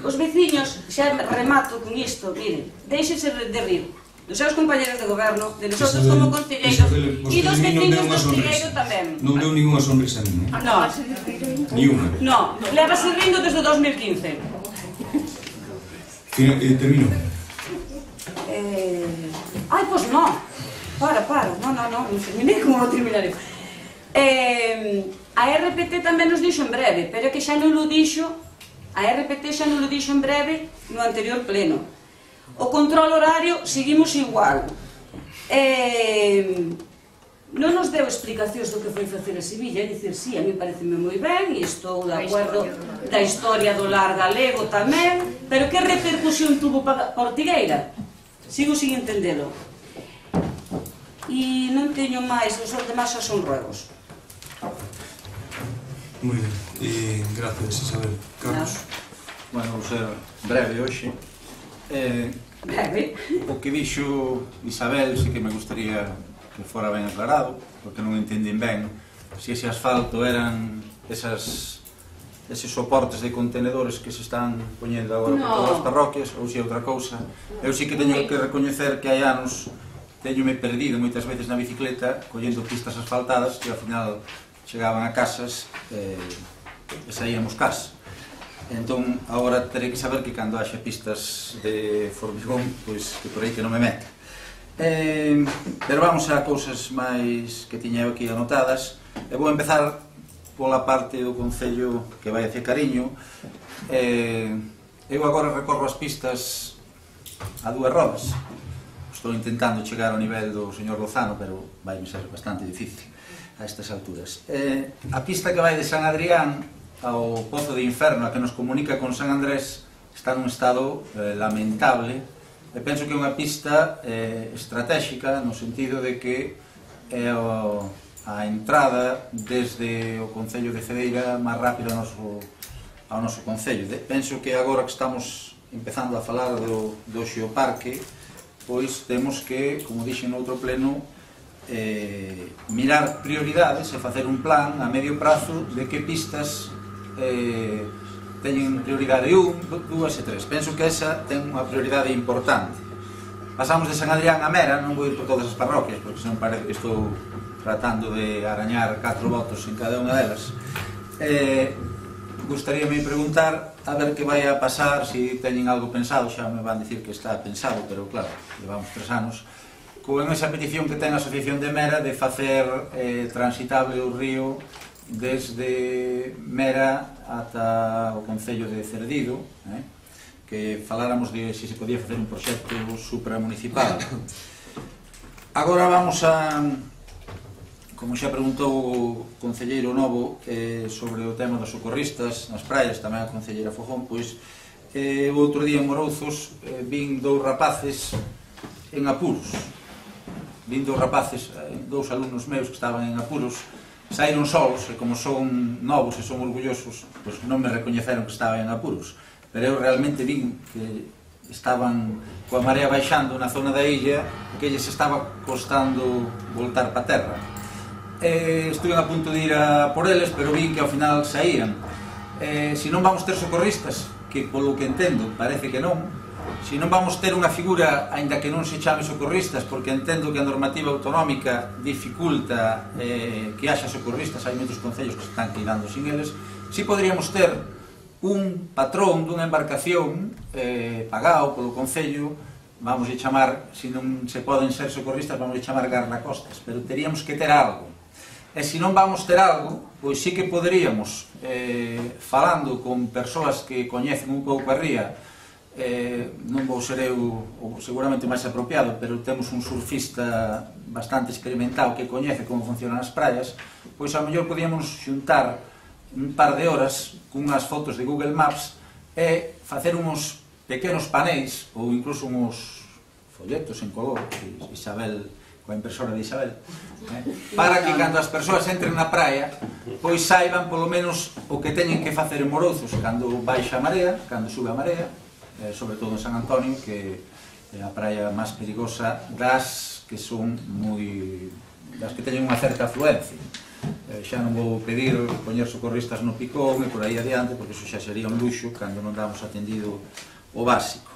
os veciños, xa remato con isto, miren, deixense de rir dos seus compañeros de goberno, de nosotros como concelleiros, e dos veciños do Trigueiro tamén. Non deu ninguna sonrisa a mí, non? Ni unha. Non, levase rindo desde 2015. Termino. Pois non. Para, non terminei como vou terminar eu. A RPT tamén nos dixo en breve, pero é que xa non lo dixo, a RPT xa non lo dixo en breve no anterior pleno. O control horario seguimos igual. Non nos deu explicacións do que foi facer a Sevilla, é dicir, sí, a mí pareceme moi ben e estou de acordo da historia do lar galego tamén, pero que repercusión tuvo para Ortigueira? Sigo sin entendelo. E non teño máis, os demás xa son ruegos. Moi ben, e gracias Isabel. Carlos? Bueno, vou ser breve hoxe. Breve? O que dixo Isabel sí que me gustaría que fora ben aclarado, porque non entendín ben se ese asfalto eran eses soportes de contenedores que se están poñendo agora por todas as parroquias ou se é outra cousa. Eu sí que teño que recoñecer que hai anos teñome perdido moitas veces na bicicleta collendo pistas asfaltadas e ao final chegaban a casas e saíamos casa. Entón, agora terei que saber que cando haxa pistas de formigón, pois que por aí que non me meta. Pero vamos a cousas máis que tiña eu aquí anotadas. E vou empezar pola parte do Concello que vai hacia Cariño. Eu agora recorro as pistas a dúas rodas. Estou intentando chegar ao nivel do señor Lozano, pero vai ser bastante difícil a estas alturas. A pista que vai de San Adrián ao Pozo de Inferno, a que nos comunica con San Andrés, está nun estado lamentable. E penso que é unha pista estratégica no sentido de que é a entrada desde o Concello de Cedeira máis rápido ao noso Concello. Penso que agora que estamos empezando a falar do xeoparque, pois temos que, como dixen no outro pleno, mirar prioridades e facer un plan a medio prazo de que pistas teñen prioridade 1, 2 e 3. Penso que esa ten unha prioridade importante. Pasamos de San Adrián a Mera, non vou ir por todas as parroquias, porque senón parece que estou tratando de arañar 4 votos en cada unha delas. Gustaríame preguntar a ver que vai a pasar, se teñen algo pensado, xa me van dicir que está pensado, pero claro, levamos 3 anos, con esa petición que ten a Asociación de Mera de facer transitable o río desde Mera ata o Concello de Cerdido, que faláramos de se podía facer un proxecto supramunicipal. Agora vamos a, como xa preguntou o concelleiro novo sobre o tema dos socorristas nas praias, tamén a concelleira Fogón, pois o outro día en Morouzos vin 2 rapaces en apuros. Vin 2 rapaces, 2 alumnos meus que estaban en apuros, saíron solos, e como son novos e son orgullosos, pois non me recoñeceron que estaban en apuros, pero eu realmente vin que estaban coa marea baixando na zona da illa, que lles estaba costando voltar pa terra. Estuve a punto de ir a por eles, pero vin que ao final saían. Se non vamos ter socorristas, que polo que entendo parece que non, se non vamos ter unha figura, aínda que non se chame socorristas, porque entendo que a normativa autonómica dificulta que haxa socorristas, hai moitos concellos que están quedando sin eles, si poderíamos ter un patrón dunha embarcación pagado polo concello, vamos a chamar, se non se poden ser socorristas, vamos a chamar garnacostas, pero teríamos que ter algo. E se non vamos ter algo, pois sí que poderíamos, falando con persoas que coñecen un pouco a ría, non vou ser eu seguramente máis apropiado, pero temos un surfista bastante experimentado que coñece como funcionan as praias, pois ao mellor podíamos xuntar un par de horas cunhas fotos de Google Maps e facer uns pequenos paneis ou incluso uns folletos en color, Isabel, coa impresora de Isabel, para que cando as persoas entren na praia pois saiban polo menos o que teñen que facer en Morouzos cando baixa a marea, cando sube a marea, sobre todo en San Antonio, que é a praia máis perigosa das que son das que teñen unha certa afluencia. Xa non vou pedir poñer socorristas no Picón e por aí adiante, porque iso xa sería un luxo cando non damos atendido o básico.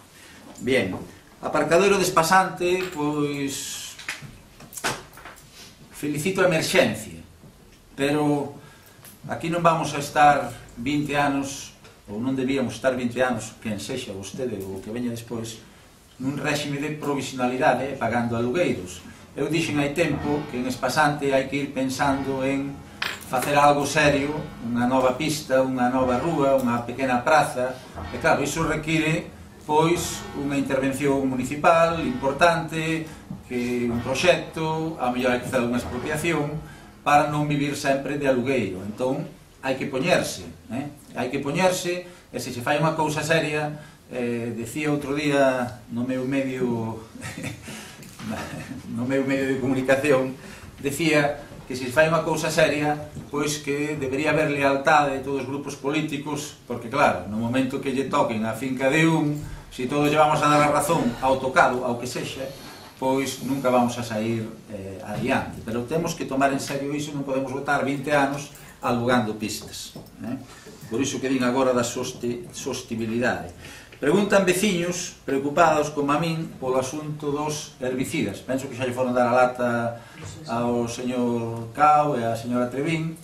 Bien, aparcadero despasante, pois felicito a emerxencia, pero aquí non vamos a estar 20 anos, ou non debíamos estar 20 anos, quen sexa vostede ou que veña despois, nun réxime de provisionalidade, pagando alugueiros. Eu dixen hai tempo que en Espasante hai que ir pensando en facer algo serio, unha nova pista, unha nova rúa, unha pequena praza, e claro, iso require pois unha intervención municipal importante, que un proxecto, a mellor hai que facer unha expropiación para non vivir sempre de alugueiro. Entón, hai que poñerse, hai que poñerse, e se fai unha cousa seria, decía outro día no meu medio de comunicación, decía que se fai unha cousa seria, pois que debería haber lealtade de todos os grupos políticos, porque claro, no momento que lle toquen a finca de un, se todos lle vamos a dar a razón ao tocado, ao que sexa, pois nunca vamos a sair adiante. Pero temos que tomar en serio iso, non podemos botar 20 anos alugando pistas. Por iso que din agora da sostibilidade. Preguntan veciños preocupados como a min polo asunto dos herbicidas. Penso que xa lle foron dar a lata ao señor Cao e á señora Trevín.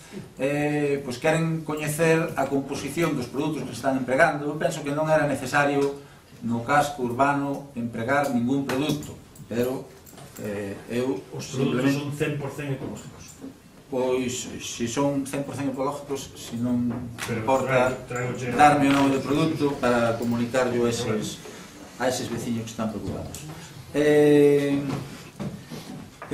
Pois queren coñecer a composición dos produtos que están empregando. Eu penso que non era necesario no casco urbano empregar ningún produto, pero eu os produtos son 100% ecológicos. Pois, se son 100% ecológicos, se non importa darme o nome do produto para comunicarlo a eses veciños que están preocupados. En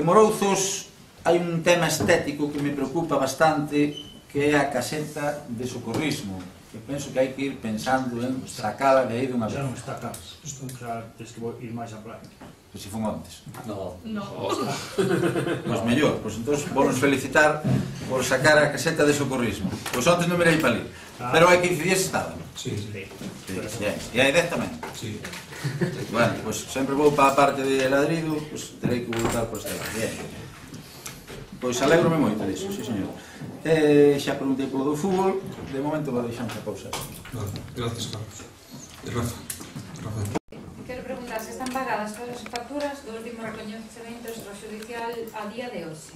Morouzos hai un tema estético que me preocupa bastante, que é a caseta de socorrismo, que penso que hai que ir pensando en sacala de aí dunha vez. Xa non está Carlos, xa tens que ir máis a plan. Que se fun ontes. No. Pois mellor, pois entón vamos felicitar por sacar a caseta de socorrismo. Pois ontes non mirei para ali, pero hai 15 días estaban. Sí. E hai 10 tamén. Sí. Bueno, pois sempre vou para a parte de ladrido, pois terei que voltar por este lado. Bien. Pois alégrome moito disso, sí señor. Xa preguntei polo do fútbol, de momento vou deixar a pausa. Gracias, Carlos. Rafa. Quero preguntar se están pagadas todas as facturas do último recoñecemento extrajudicial a día de hoxe.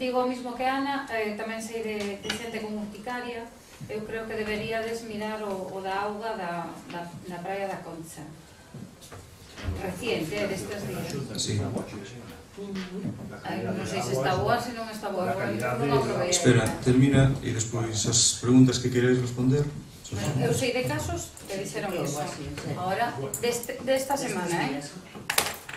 Digo o mismo que Ana, tamén sei de xente con urticaria. Eu creo que deberíades mirar o da auga da praia da Concha. Reciente, destes días. Sí. Non sei se está boa, se non está boa. Non aprobei. Espera, termina e despois as preguntas que queréis responder. Eu sei de casos que dixeron iso. Ahora, desta semana,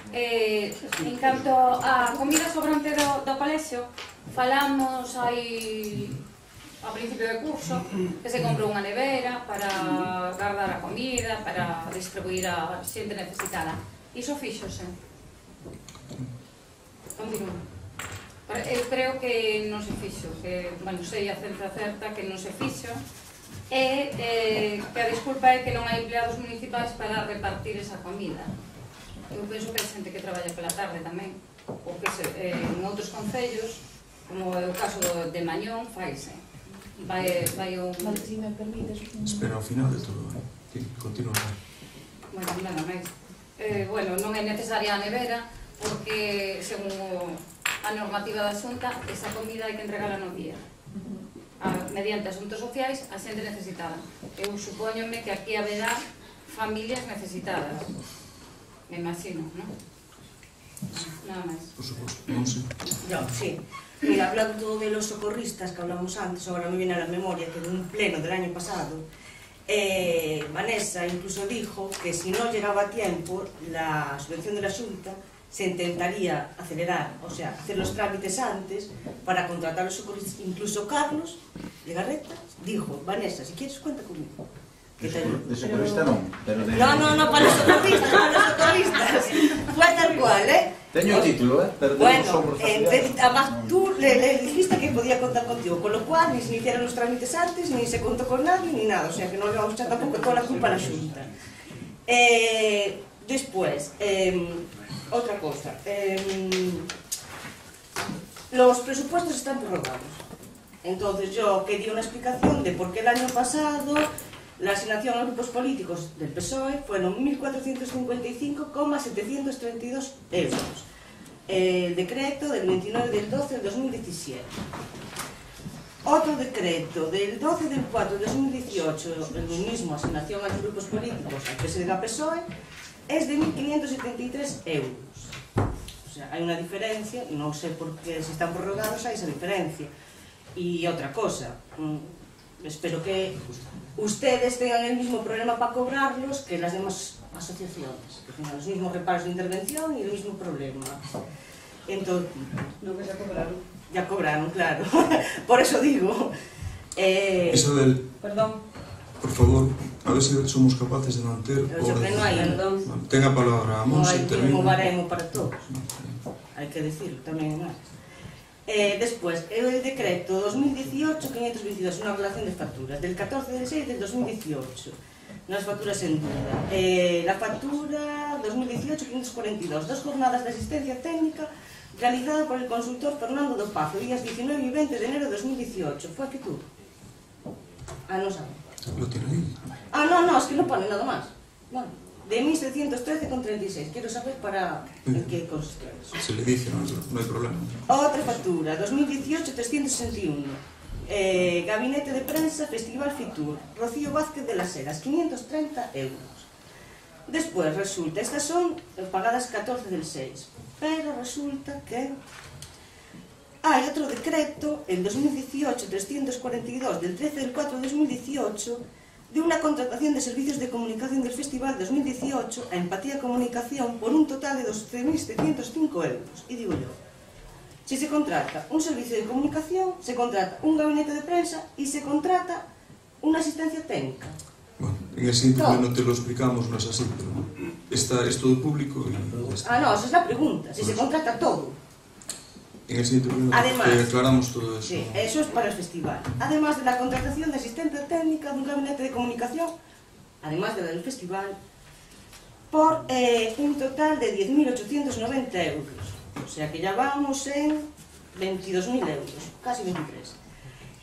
en canto a comida sobrante do colexio, falamos aí a principio de curso que se comprou unha nevera para guardar a comida, para distribuir a xente necesitada. Iso fíxose. Continúa. Eu creo que non se fixo, que, bueno, sei a ciencia certa que non se fixo, e que a disculpa é que non hai empleados municipais para repartir esa comida. Eu penso que hai xente que traballa pela tarde tamén, ou que en outros concellos, como é o caso de Mañón, faise. Vai un... Si me permites... Espera ao final de todo, continúa. Bueno, nada máis. Bueno, non é necesaria a nevera, porque, según a normativa da Xunta, esa comida hai que entregala no día. Mediante asuntos sociais a xente necesitada. Eu supóñome que aquí haberá familias necesitadas. Me imagino, non? Nada máis. Por suposto, non sei. Sí. Mira, hablando de los socorristas que hablamos antes, ahora me viene a la memoria que en un pleno del año pasado, Vanessa incluso dijo que si no llegaba a tiempo la subvención de la Xunta se intentaría acelerar, o sea, hacer los trámites antes para contratar a los socorristas. Incluso Carlos de Garreta dijo, Vanessa, si quieres cuenta conmigo. De socorrista non, pero de... No, para los socorristas, fue tal cual, Teño o título, pero bueno, además tú le dijiste que podía contar contigo, con lo cual ni se iniciaron los trámites antes, ni se contó con nadie, ni nada, o sea que no le vamos a echar tampoco toda la culpa a la Xunta. Después, otra cosa, los presupuestos están prorrogados, entonces yo quería una explicación de por qué el año pasado la asignación a los grupos políticos del PSOE fueron 1.455,732 euros. El decreto del 29 del 12 del 2017. Otro decreto del 12 del 4 de 2018, el mismo, asignación a los grupos políticos al PSD y al PSOE, es de 1.573 euros. O sea, hay una diferencia, no sé por qué si están prorrogados hay esa diferencia. Y otra cosa, espero que ustedes tengan el mismo problema para cobrarlos que las demás asociaciones, que tengan los mismos reparos de intervención y el mismo problema. Entonces, no que ya cobraron. Ya cobraron, claro. Por eso digo. Isabel, perdón. Por favor, a ver si somos capaces de manter orden. No hay, perdón. Tenga a palabra a Monse, termina. No hai mismo baremo para todos. Hai que decirlo tamén máis. Despois, el decreto 2018-522, unha relación de facturas, del 14 de 6 del 2018, nas facturas en duda. La factura 2018-542, 2 jornadas de asistencia técnica realizada por el consultor Fernando do Pazo, días 19 y 20 de enero de 2018. ¿Fue aquí tú? No sabe. Lo tiene ahí. No, es que no pone nada más. Bueno, de 1.713,36. Quiero saber para en qué consiste eso. Se le dice, no hay problema. Otra factura, 2018-361. Gabinete de Prensa, Festival Fitur, Rocío Vázquez de las Heras, 530 euros. Después resulta, estas son pagadas 14 del 6, pero resulta que hay otro decreto, el 2018-342, del 13 del 4 de 2018, de una contratación de servicios de comunicación del Festival 2018 a Empatía Comunicación por un total de 12.705 euros. Y digo yo, si se contrata un servicio de comunicación, se contrata un gabinete de prensa y se contrata una asistencia técnica. Bueno, en el siguiente pleno te lo explicamos, no es así, pero es todo público y... no, esa es la pregunta, si se contrata todo. En el siguiente pleno te aclaramos todo eso. Sí, eso es para el festival. Además de la contratación de asistencia técnica de un gabinete de comunicación, además de la del festival, por un total de 10.890 euros. O sea que ya vamos en 22.000 euros, casi 23.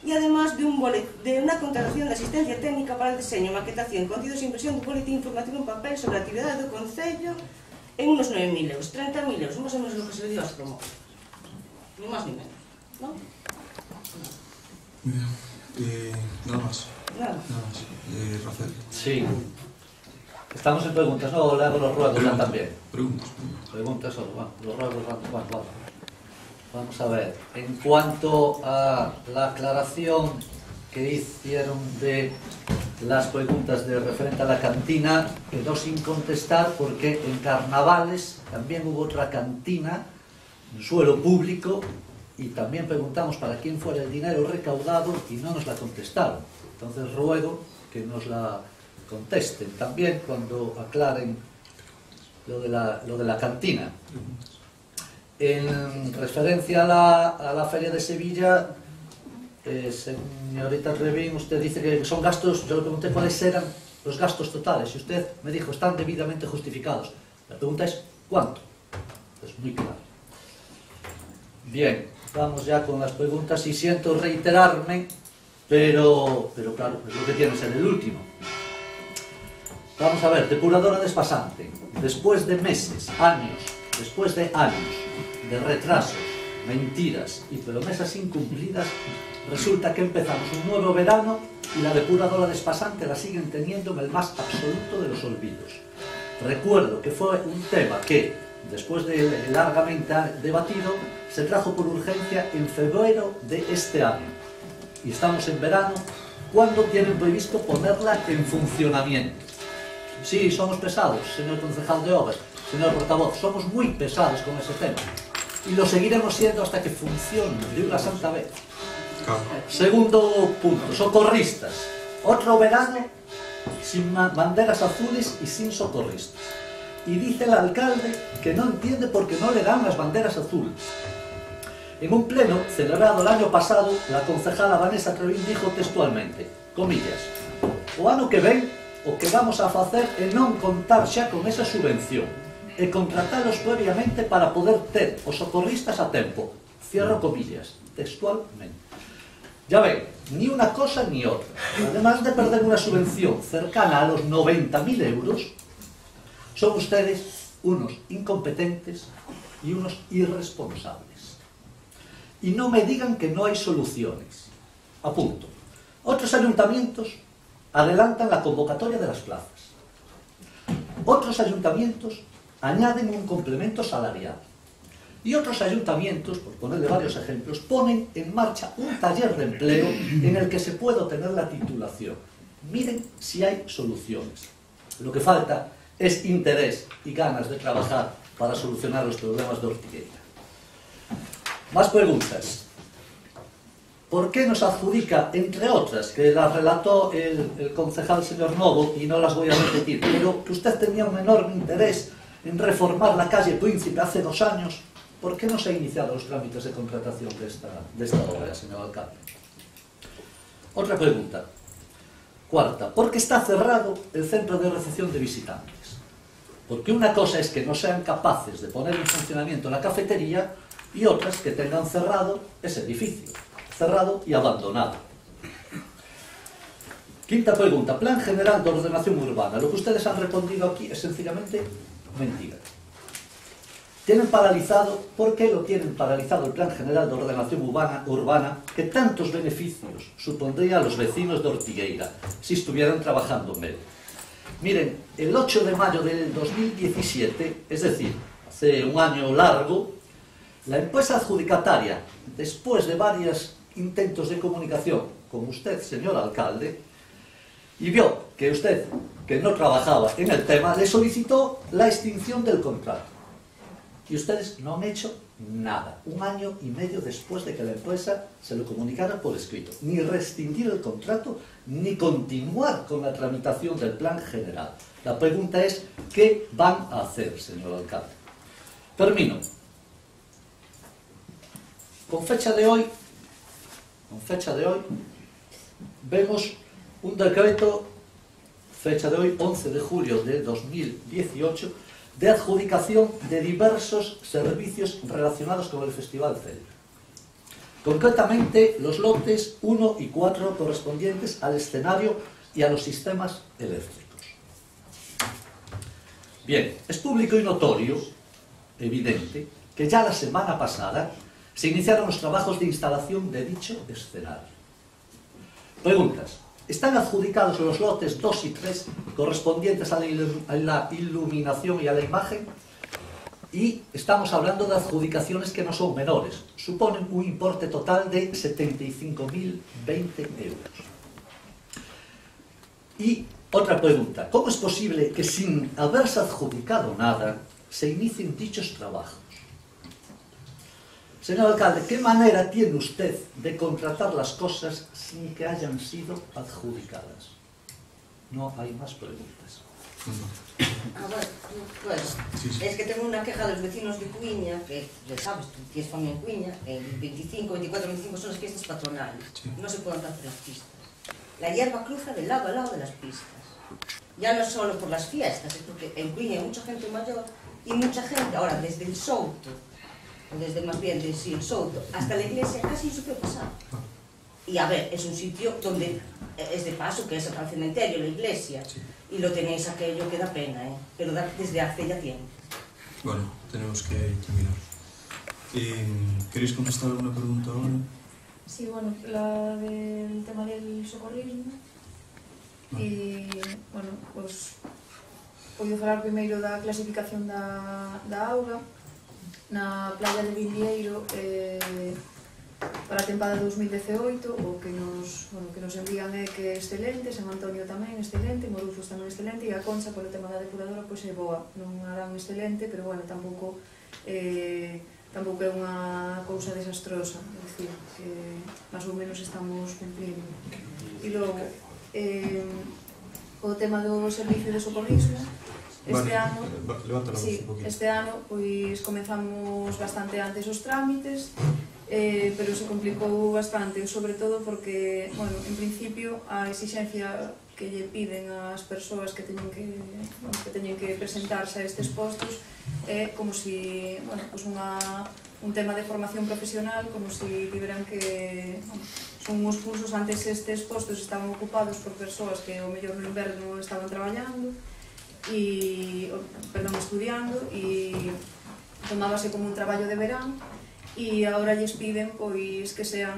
Y además de una contratación de asistencia técnica para el diseño, maquetación, contidos e impresión de un boletín informativo en papel sobre a actividade do Concello en unos 9.000 euros, 30.000 euros, más o menos lo que se le dio a las promotores. Ni más ni menos, ¿no? Nada más. Nada más. Rafael. Sí. Estamos en preguntas, ¿no? Le hago los ruegos ya también. Preguntas solo, bueno, los ruegos van. Vamos a ver, en cuanto a la aclaración que hicieron de las preguntas de referente a la cantina, quedó sin contestar porque en Carnavales también hubo otra cantina en suelo público y también preguntamos para quién fuera el dinero recaudado y no nos la contestaron. Entonces ruego que nos la contesten también cuando aclaren lo de la cantina. En referencia a la Feria de Sevilla, señorita Trevín, usted dice que son gastos, yo le pregunté cuáles eran los gastos totales y usted me dijo están debidamente justificados. La pregunta es ¿cuánto? Es muy claro. Bien, vamos ya con las preguntas y siento reiterarme, pero claro, es lo que tiene que ser el último. Vamos a ver, depuradora despasante, después de meses, después de años de retrasos, mentiras y promesas incumplidas, resulta que empezamos un nuevo verano y la depuradora despasante la siguen teniendo en el más absoluto de los olvidos. Recuerdo que fue un tema que, después de largamente debatido, se trajo por urgencia en febrero de este año. Y estamos en verano, ¿cuándo tienen previsto ponerla en funcionamiento? Sí, somos pesados, señor concejal de obras, señor portavoz, somos muy pesados con ese tema. Y lo seguiremos siendo hasta que funcione de una santa vez. Segundo punto, socorristas. Otro verano sin banderas azules y sin socorristas. Y dice el alcalde que no entiende por qué no le dan las banderas azules. En un pleno celebrado el año pasado, la concejala Vanessa Trevín dijo textualmente, comillas, o ano que ven, o que vamos a facer é non contar xa con esa subvención e contratalos previamente para poder ter os socorristas a tempo. Cierro comillas, textualmente. Ya ven, ni una cosa ni otra. Además de perder una subvención cercana a los 90.000 euros, son ustedes unos incompetentes y unos irresponsables. Y no me digan que no hay soluciones. Apunto. Otros ayuntamientos adelantan la convocatoria de las plazas. Otros ayuntamientos añaden un complemento salarial. Y otros ayuntamientos, por ponerle varios ejemplos, ponen en marcha un taller de empleo en el que se puede obtener la titulación. Miren si hay soluciones. Lo que falta es interés y ganas de trabajar para solucionar los problemas de Ortigueira. Más preguntas. ¿Por qué nos adjudica, entre otras, que las relató el concejal señor Novo, y no las voy a repetir, pero que usted tenía un enorme interés en reformar la calle Príncipe hace 2 años? ¿Por qué no se han iniciado los trámites de contratación de esta obra, señor alcalde? Otra pregunta. Cuarta. ¿Por qué está cerrado el centro de recepción de visitantes? Porque una cosa es que no sean capaces de poner en funcionamiento la cafetería y otras que tengan cerrado ese edificio, cerrado y abandonado. Quinta pregunta. Plan General de Ordenación Urbana. Lo que ustedes han respondido aquí es sencillamente mentira. Tienen paralizado, ¿por qué lo tienen paralizado el Plan General de Ordenación Urbana que tantos beneficios supondría a los vecinos de Ortigueira si estuvieran trabajando en él? Miren, el 8 de mayo del 2017, es decir, hace un año largo, la empresa adjudicataria, después de varios intentos de comunicación con usted, señor alcalde, y vio que usted, que no trabajaba en el tema, le solicitó la extinción del contrato. Y ustedes no han hecho nada, 1 año y medio después de que la empresa se lo comunicara por escrito. Ni rescindir el contrato, ni continuar con la tramitación del plan general. La pregunta es, ¿qué van a hacer, señor alcalde? Termino. Con fecha de hoy, vemos un decreto, fecha de hoy, 11 de julio de 2018, de adjudicación de diversos servicios relacionados con el Festival Célebre. Concretamente, los lotes 1 y 4 correspondientes al escenario y a los sistemas eléctricos. Bien, es público y notorio, evidente, que ya la semana pasada se iniciaron los trabajos de instalación de dicho escenario. Preguntas. ¿Están adjudicados los lotes 2 y 3 correspondientes a la iluminación y a la imagen? Y estamos hablando de adjudicaciones que no son menores. Suponen un importe total de 75.020 euros. Y otra pregunta. ¿Cómo es posible que sin haberse adjudicado nada se inicien dichos trabajos? Señor alcalde, ¿qué manera tiene usted de contratar las cosas sin que hayan sido adjudicadas? No hay más preguntas. Pues, es que tengo una queja de los vecinos de Cuiña, que ya sabes, tú tienes familia en Cuiña, el 24, 25 son las fiestas patronales, no se pueden hacer las pistas. La hierba cruza de lado a lado de las pistas. Ya no solo por las fiestas, es porque en Cuiña hay mucha gente mayor y mucha gente, ahora desde el Souto, o desde más bien desde el Souto hasta la iglesia casi no se puede pasar. Y a ver, es un sitio donde es de paso, que es el cementerio, la iglesia, y lo tenéis aquello que da pena, pero desde hace ya tiempo. Bueno, tenemos que terminar. ¿Queréis contestar alguna pregunta ahora? Sí, bueno, la del tema del socorrismo. E, bueno, pois podo falar primeiro da clasificación da auga. Na playa de Vindieiro, para a tempada 2018, o que nos envían é que é excelente, San Antonio tamén excelente, Moruzos tamén excelente, e a Concha, polo tema da depuradora, pois é boa. Non harán excelente, pero, bueno, tampouco é unha cousa desastrosa, é dicir, que máis ou menos estamos cumplindo. E logo, o tema do servicio de socorrismo, este ano pois comezamos bastante antes os trámites, pero se complicou bastante, sobre todo porque, bueno, en principio a exigencia que lle piden ás persoas que teñen que presentarse a estes postos é como si, bueno, pues un tema de formación profesional, como si tiveran que, son uns cursos, antes estes postos estaban ocupados por persoas que ao mellor no inverno estaban traballando estudiando, e tomábase como un traballo de verán, e agora lles piden pois que sean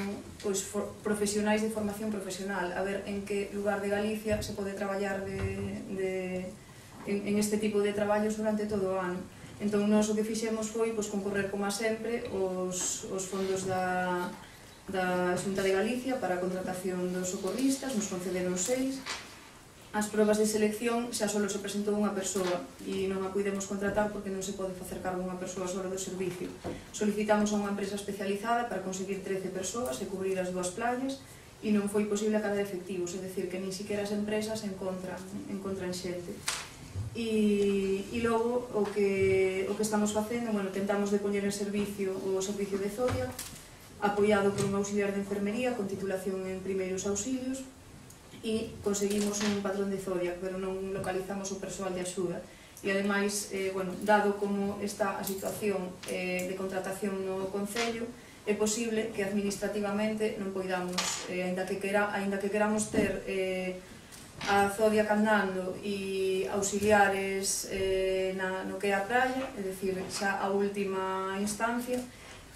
profesionais de formación profesional, a ver en que lugar de Galicia se pode traballar en este tipo de traballos durante todo o ano. Entón, nós o que fixemos foi concorrer, como sempre, os fondos da Xunta de Galicia para a contratación dos socorristas, nos concederon 6. As probas de selección xa só se presentou unha persoa e non a puidemos contratar porque non se pode facer cargo unha persoa só do servicio. Solicitamos a unha empresa especializada para conseguir 13 persoas e cubrir as 2 playas e non foi posible acadar efectivos, é dicir, que nin siquiera as empresas encontran xente. E logo o que estamos facendo, tentamos de poñer en servicio o servicio de Zodia, apoiado por un auxiliar de enfermería con titulación en primeiros auxilios, e conseguimos un patrón de Zodia, pero non localizamos o persoal de axuda. E ademais, dado como está a situación de contratación no Concello, é posible que administrativamente non poidamos, aínda que queramos ter a Zodia candando e auxiliares no que é a praia, é dicir, xa a última instancia,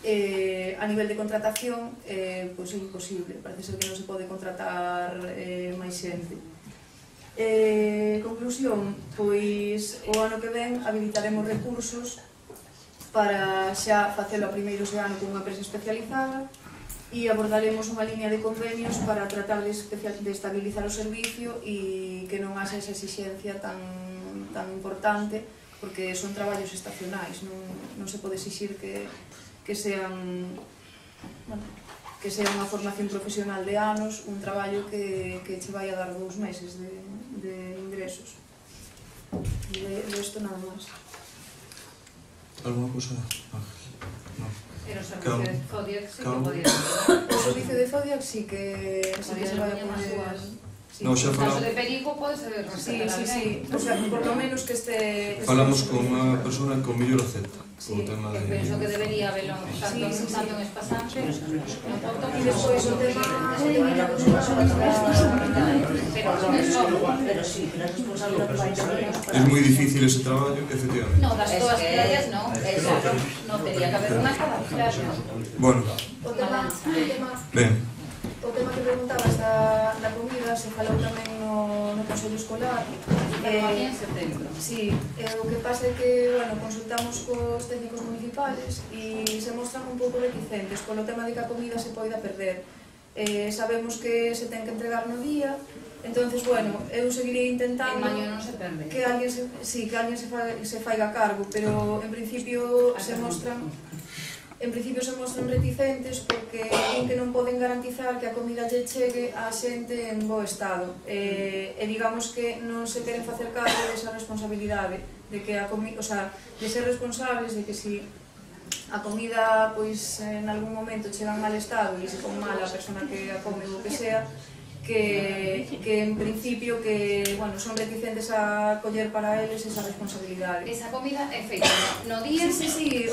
a nivel de contratación é imposible, parece ser que non se pode contratar máis xente. Conclusión, pois o ano que ven habilitaremos recursos para xa facelo a primeiros de ano con unha empresa especializada e abordaremos unha liña de convenios para tratar de estabilizar o servicio e que non haxa esa exixencia tan importante, porque son traballos estacionais, non se pode exixir que sean unha formación profesional de anos, un traballo que che vai a dar 2 meses de ingresos. E de isto nada máis. Alguna cosa? No. Pero o servicio de Zodiac sí que podía ser. O servicio de Zodiac sí que se vai a poner... En caso de perigo pode ser rescatar a alguén. O sea, por lo menos que este... Falamos con unha persona que o mellor acepta. Sí, penso que debería haberlo tanto en Espasante. E despois o tema... Pero non é só. Pero sí, que a responsabilidade vai ter. É moi difícil ese traballo, efectivamente. No, das todas playas non. Non teria que haber unha cada playa. Bueno. O tema... Ben. O tema que preguntabas da comida se falou tamén no Consello Escolar. En setembro. Sí, o que pasa é que, consultamos cos técnicos municipales e se mostran un pouco reticentes polo tema de que a comida se poida perder. Sabemos que se ten que entregar no día, entonces, eu seguiré intentando que alguén se faiga cargo, pero en principio se mostran reticentes porque din que non poden garantizar que a comida lle chegue á xente en bo estado e digamos que non se queren facer cargo desa responsabilidade de que a comida, de ser responsables de que si a comida en algún momento chega en mal estado e se come mal a persona que a come ou que sea, que en principio son reticentes a coller para eles esa responsabilidade. Esa comida é feita no día. Sí, sei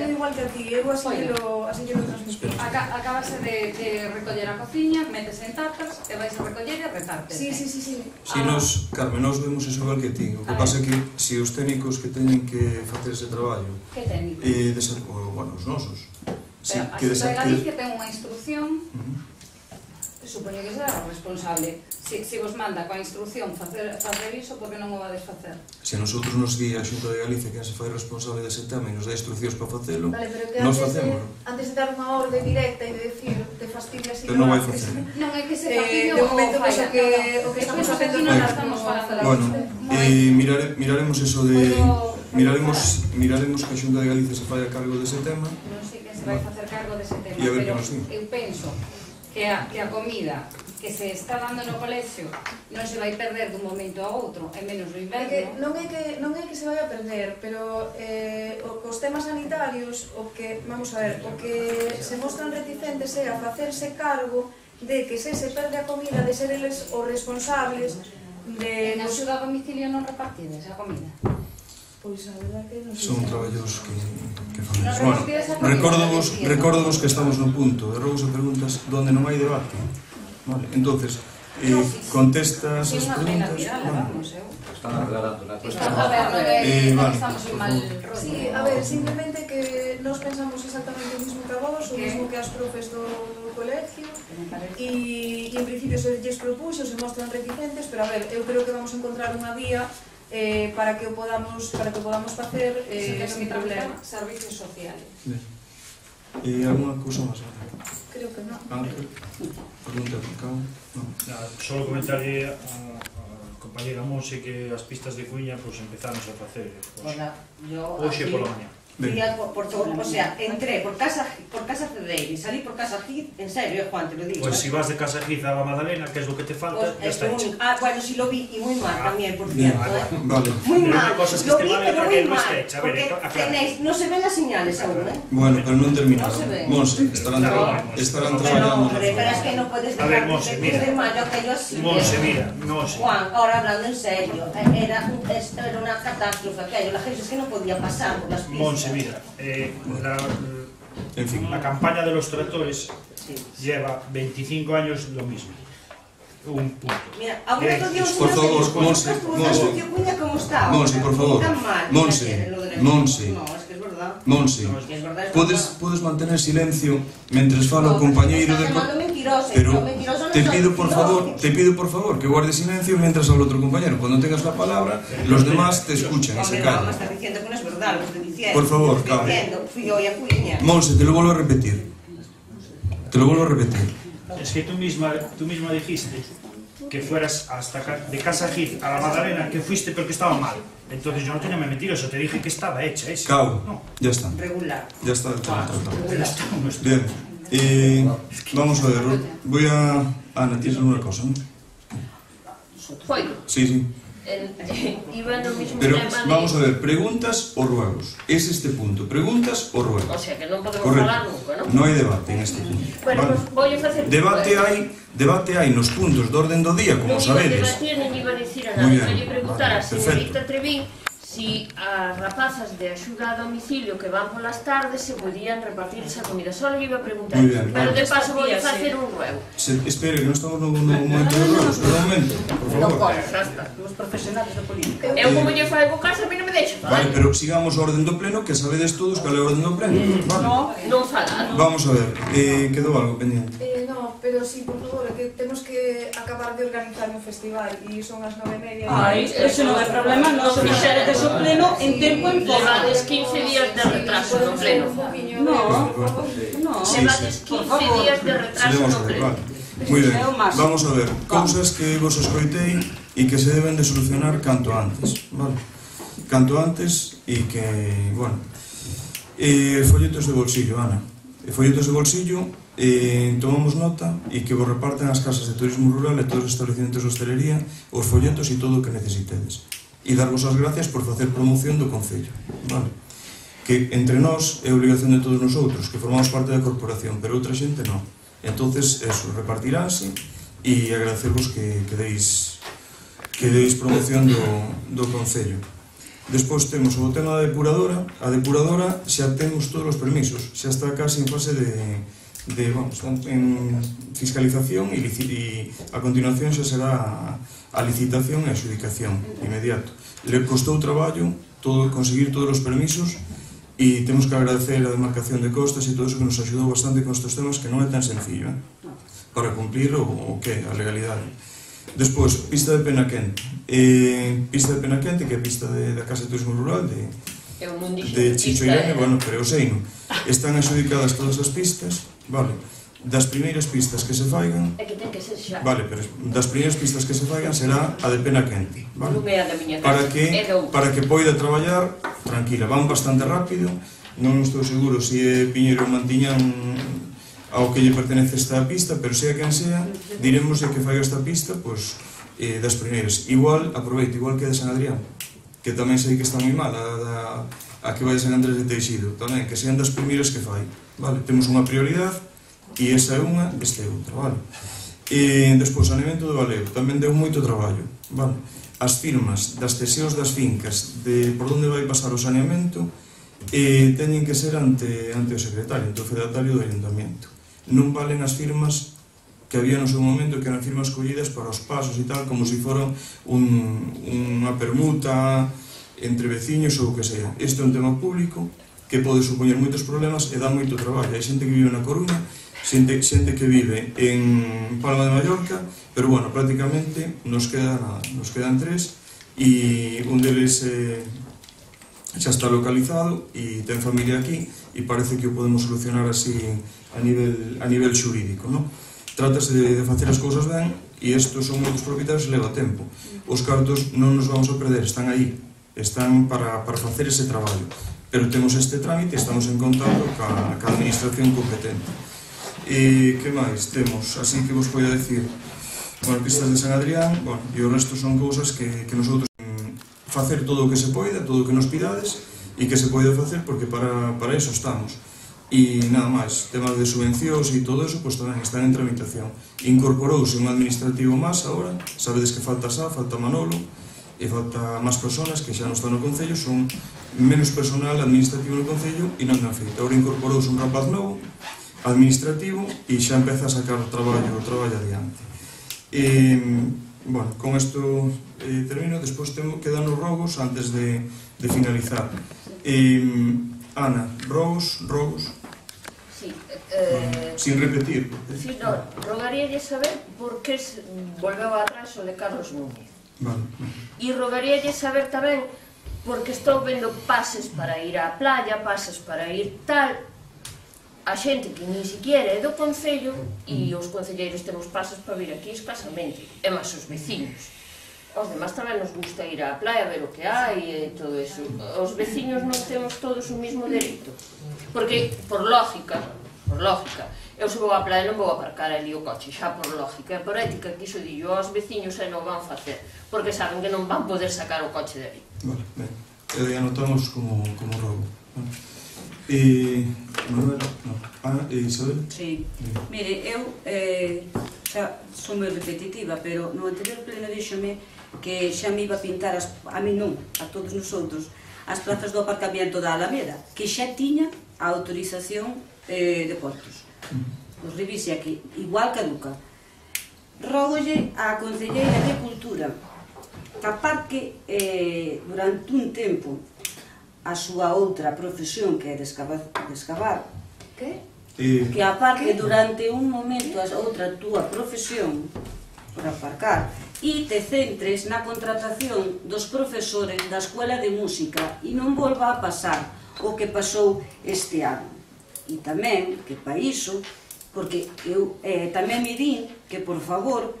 igual que a ti, eu así que lo transmití. Acabase de recoller a cociña, metes en tapas e vais a recoller e retarte. Sí. Si Carmen, nos vemos eso igual que ti. O que pasa é que se os técnicos que teñen que facer ese traballo... Que técnicos? Os nosos. A Xunta de Galicia ten unha instrucción. Supoño que será o responsable. Se vos manda coa instrucción facer iso, por que non o vades facer? Se a nosotros nos di a Xunta de Galicia que se fai responsable dese tema e nos dá instruccións para facelo, nos facémolo. Antes de dar unha orde directa e de decir te fastidia así, non vai facer. Non é que se fastidie o fai. O que estamos facendo non estamos falando. Bueno, miraremos eso de... Miraremos que a Xunta de Galicia se fai a cargo dese tema. Non sei que se vai facer cargo dese tema, pero eu penso que a comida que se está dando no colexio non se vai perder dun momento a outro, é menos no inverno. Non é que se vai a perder, pero os temas sanitarios, o que se mostran reticentes é a facerse cargo de que se perde a comida, de ser eles os responsables de... En axuda a domicilio non repartides a comida? Pois a verdad que non sei. Son traballos que facemos. Recórdovos que estamos no punto de rogos e preguntas onde non hai debate. Entonces, contestas as preguntas. Están aclarando la cuestión. Estamos en mal rollo. Sí, a ver, simplemente que Nos pensamos exactamente o mismo que a vos, o mismo que as profes do colegio, e en principio se lles propuxo, se mostran reticentes, pero a ver, eu creo que vamos a encontrar unha vía para que o podamos facer sin problema. Servicios sociales. Alguna cousa máis? Creo que non. Ángel, pregunta por cá. Solo comentarle a compañera Monse que as pistas de cuña empezamos a facer hoxe pola mañá. O sea, entré por casa Cedeira e salí por casa Gid, en serio, Juan, te lo digo. Pues si vas de casa Gid a la Magdalena, que es lo que te falta, ya está hecho. Bueno, sí lo vi, y muy mal también, por cierto. Vale. Muy mal, lo vi, pero muy mal, porque no se ven las señales aún, ¿eh? Bueno, pero non terminaron. Monse, estarán traballando. Hombre, pero es que no puedes dejar de mayo aquello así. Monse, mira, Monse. Juan, ahora hablando en serio, era una catástrofe aquello, la gente es que no podía pasar por las pistas. Monse, mira, la campaña de los tractores lleva 25 años lo mismo. Un punto. Mira, ahora otro día por favor, Monse, Monse, por favor, Monse, podes mantener silencio mentres fala o compañeiro de... Pero te pido por favor que guardes silencio mientras habla otro compañero. Cuando tengas la palabra, los demás te escuchan y se callan. Por favor, calma. Monse, te lo vuelvo a repetir. Es que tú misma dijiste que fueras hasta de casa Gid a la Magdalena, que fuiste porque estaba mal. Entonces yo no tenía mentiroso, te dije que estaba hecha esa. Cabo, no. Ya está. Regular. Ya está tratado. Bien, vamos a ver, voy a... Ana, ¿tienes alguna cosa? ¿Puedo? Sí. Iba no mismo pero tema vamos a ver, preguntas o ruegos. Es este punto, preguntas o ruegos. O sea, que non podemos falar nunca, non? No hai debate en este punto. Bueno, pues voy a facer... Debate hai nos puntos de orden do día, como sabedes. Non iba a debatir, nin iba a dicir a nada. Voy a preguntar a señorita Trevín si as rapazas de axuda a domicilio que van polas tardes se podían repartir esa comida. Só le iba a preguntar. Pero de paso voy a facer un ruego. Espere, que non estamos no momento de ruegos. Un momento, por favor. Non podes, xa está. Os profesionales da política. Eu como lle fai co caso, a mí non me deixa falar. Vale, pero sigamos o orden do pleno, que sabedes todos cal é o orden do pleno. Non falar. Vamos a ver, quedou algo pendiente. No, pero sí, por favor, que temos que acabar de organizar un festival e son as 9:30. Eso non é problema, non se fixeredes o pleno en tempo en forma. Levades 15 días de retraso no pleno. Levades 15 días de retraso no pleno. Moi ben, vamos a ver, cousas que vos escoitei e que se deben de solucionar canto antes, vale? Canto antes e que, bueno, folletos de bolsillo, Ana. Folletos de bolsillo, tomamos nota e que vos reparten as casas de turismo rural e todos os estabelecimentos de hostelería os folletos e todo o que necesitedes. E darvos as gracias por facer promoción do Concello, vale? Que entre nós é obligación de todos nosotros, que formamos parte da corporación, pero outra xente non. Entonces, eso, repartiránse e agradecervos que deis promoción do Concello. Despois temos o tema da depuradora. A depuradora xa temos todos os permisos, xa está casi en fase en fiscalización e a continuación xa será a licitación e a adjudicación inmediato. Le costou traballo conseguir todos os permisos e temos que agradecer a demarcación de costas e todo eso que nos axudou bastante con estes temas, que non é tan sencillo para cumplir o que a legalidade. Despois, pista de Penaquente, que é a pista da Casa de Turismo Rural de Chicho Irene, bueno, pero eu sei, non? Están adjudicadas todas as pistas, vale? Das primeiras pistas que se faigan, vale, pero das primeiras pistas que se faigan será a de Penaquente, vale? Para que poida traballar tranquila, van bastante rápido, non estou seguro se é Piñeiro ou Mantiñán ao que lle pertenece esta pista, pero sea quen sea, diremos que fai esta pista, pois, das primeiras. Igual, aproveito, igual que a de San Adrián, que tamén sei que está moi mal, a que vai de San Andrés de Teixido, tamén, que sean das primeiras que fai, vale? Temos unha prioridade, e esa é unha, esta é outra, vale? E despois, saneamento do Valeo, tamén deu moito traballo, vale? As firmas das ceseos das fincas, de por onde vai pasar o saneamento, teñen que ser ante o secretario, ante o fedatario do ayuntamiento. Non valen as firmas que había no seu momento, que eran firmas collidas para os pasos e tal, como se foran unha permuta entre veciños ou o que sea. Este é un tema público que pode supoñer moitos problemas e dá moito traballo. Hai xente que vive na Coruña, xente que vive en Palma de Mallorca, pero bueno, prácticamente nos quedan 3 e un deles xa está localizado e ten familia aquí e parece que o podemos solucionar así a nivel xurídico, non? Trátase de facer as cousas ben e estes son moitos propietarios e leva tempo. Os cartos non nos vamos a perder, están aí, están para facer ese traballo, pero temos este trámite e estamos en contacto ca administración competente. E que máis temos? Así que vos podo decir, bueno, pistas de San Adrián, bueno, e o resto son cousas que nosotros facer todo o que se poida, todo o que nos pidades e que se poida facer porque para eso estamos. E nada máis, temas de subvencións e todo eso, pois tamén están en tramitación. Incorporouse un administrativo máis agora, sabedes que falta Sá, falta Manolo e falta máis persoas que xa non están no Concello, son menos personal administrativo no Concello e non na feita. Agora incorporouse un rapaz novo, administrativo, e xa empeza a sacar o traballo adiante. Bueno, con isto termino, despois quedan os rogos antes de finalizar. Ana, rogos? Sí, sin repetir. Sí, no, rogaríalle saber por que volveu atrás o de Carlos Núñez. Vale. E rogaríalle saber tamén porque estou vendo pases para ir á playa, pases para ir tal, a xente que nin siquiera é do Concello e os concelleiros temos pases para vir aquí escasamente, e máis os veciños. Os demás tamén nos gusta ir á playa, ver o que hai e todo eso. Os veciños non temos todos o mismo dereito. Porque, por lógica, eu se vou á playa non vou aparcar ali o coche, xa por lógica. E por ética que iso dillo aos veciños e non van facer, porque saben que non van poder sacar o coche de ali. Vale, ben. E anotamos como robo. Manuel, no. Ana e Isabel? Sí. Mire, eu xa son moi repetitiva, pero no anterior pleno díxome que xa me iba a pintar, a mí non, a todos nosotros, as plazas do aparcamiento da Alameda, que xa tiña a autorización de portos. Os revise aquí, igual caduca. Rógolle á Concelleira de Cultura que aparque durante un tempo a súa outra profesión, que é de escavar, que aparque durante un momento a outra túa profesión por aparcar e te centres na contratación dos profesores da Escuela de Música e non volva a pasar o que pasou este ano. E tamén, que pa iso, porque eu tamén me din que, por favor,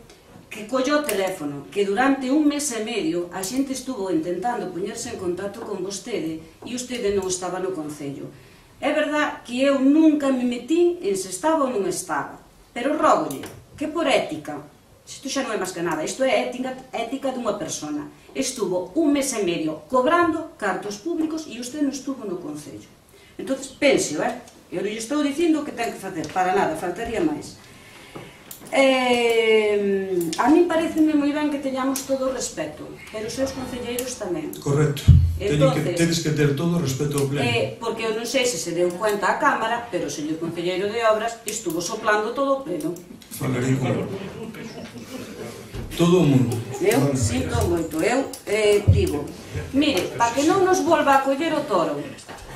que collo o teléfono, que durante un mes e medio a xente estuvo intentando poñerse en contacto con vostede e vostede non estaba no Concello. É verdad que eu nunca me metí en se estaba ou non estaba, pero rógolle que por ética, isto xa non é máis que nada, isto é ética dunha persona, estuvo un mes e medio cobrando cartos públicos e vostede non estuvo no Concello. Entón, pense, eu non estou dicindo que ten que facer, para nada, faltaría máis. A mí pareceme moi ben que teñamos todo o respeto, pero os seus concelleiros tamén. Correcto. Tedes que ter todo o respeto ao pleno. Porque eu non sei se se deu cuenta a Cámara, pero o señor concelleiro de Obras estuvo soplando todo o pleno. Falaría con todo o mundo. Eu sinto moito. Eu digo, mire, para que non nos volva a coller o toro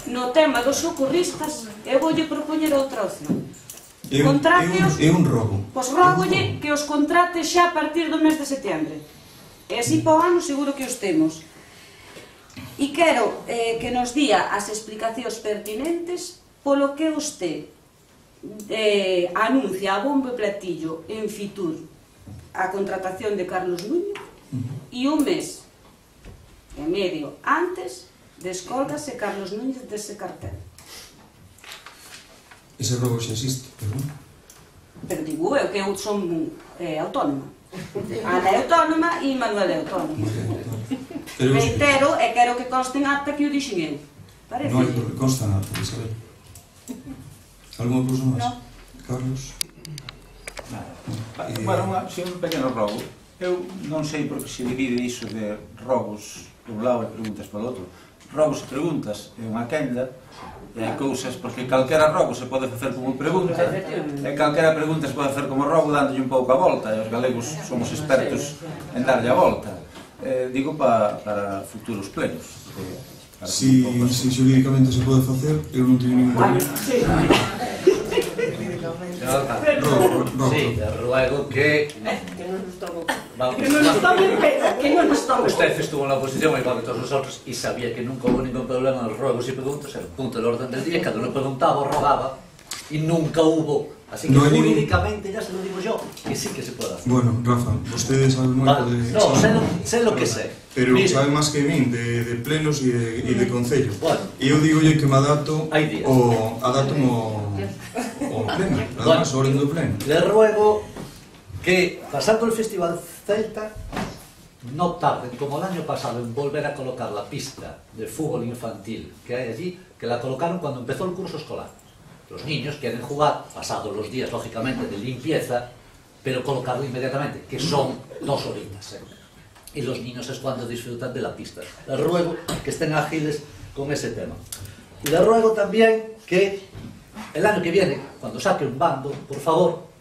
no tema dos socorristas, eu voulle propoñer outra opción. É un robo. Pois rógolle que os contrate xa a partir do mes de setembro. E así para o ano seguro que os temos. E quero que nos día as explicacións pertinentes polo que usted anuncia a bombo e platillo en Fitur a contratación de Carlos Núñez e un mes e medio antes descolgase Carlos Núñez dese cartel. Ese robo xa existe, pero non? Pero digo eu que eu son autónoma. Ana é autónoma e Manuel é autónoma. Reitero e quero que conste en acta que o dixen eu. Parece? Non hai consta en acta, Isabel. Alguma cousa máis? Non. Carlos? Bueno, un pequeno robo. Eu non sei por que se divide iso de robos por un lado e preguntas polo outro. Robos e preguntas é unha quenda, e hai cousas, porque calquera robo se pode facer como pregunta, e calquera pregunta se pode facer como robo dándolle un pouco a volta, e os galegos somos expertos en darlle a volta. Digo para futuros plenos. Si xurídicamente se pode facer, eu non teño ningún problema. Sí, ruego que... Que non nos tomo. Que non nos tomen pena, que non nos tomen. Usted estuvo na oposición igual que todos nosotros e sabía que nunca hubo ningún problema nos ruegos e preguntas, era el punto del orden del día, cada uno preguntaba o rogaba e nunca hubo. Así que jurídicamente, ya se lo digo yo, que sí que se puede hacer. Bueno, Rafa, ustedes saben moito de... No, sé lo que sé. Pero saben máis que min de plenos e de concello. E eu digolle que me adapto ao pleno, además, ao orden do pleno. Le ruego que, pasando el Festival Celta, no tarden, como el año pasado, en volver a colocar la pista de fútbol infantil que hay allí, que la colocaron cuando empezó el curso escolar. Los niños quieren jugar, pasados los días, lógicamente, de limpieza, pero colocarlo inmediatamente, que son 2 horitas. Y los niños es cuando disfrutan de la pista. Les ruego que estén ágiles con ese tema. Y les ruego también que el año que viene, cuando saque un bando, por favor,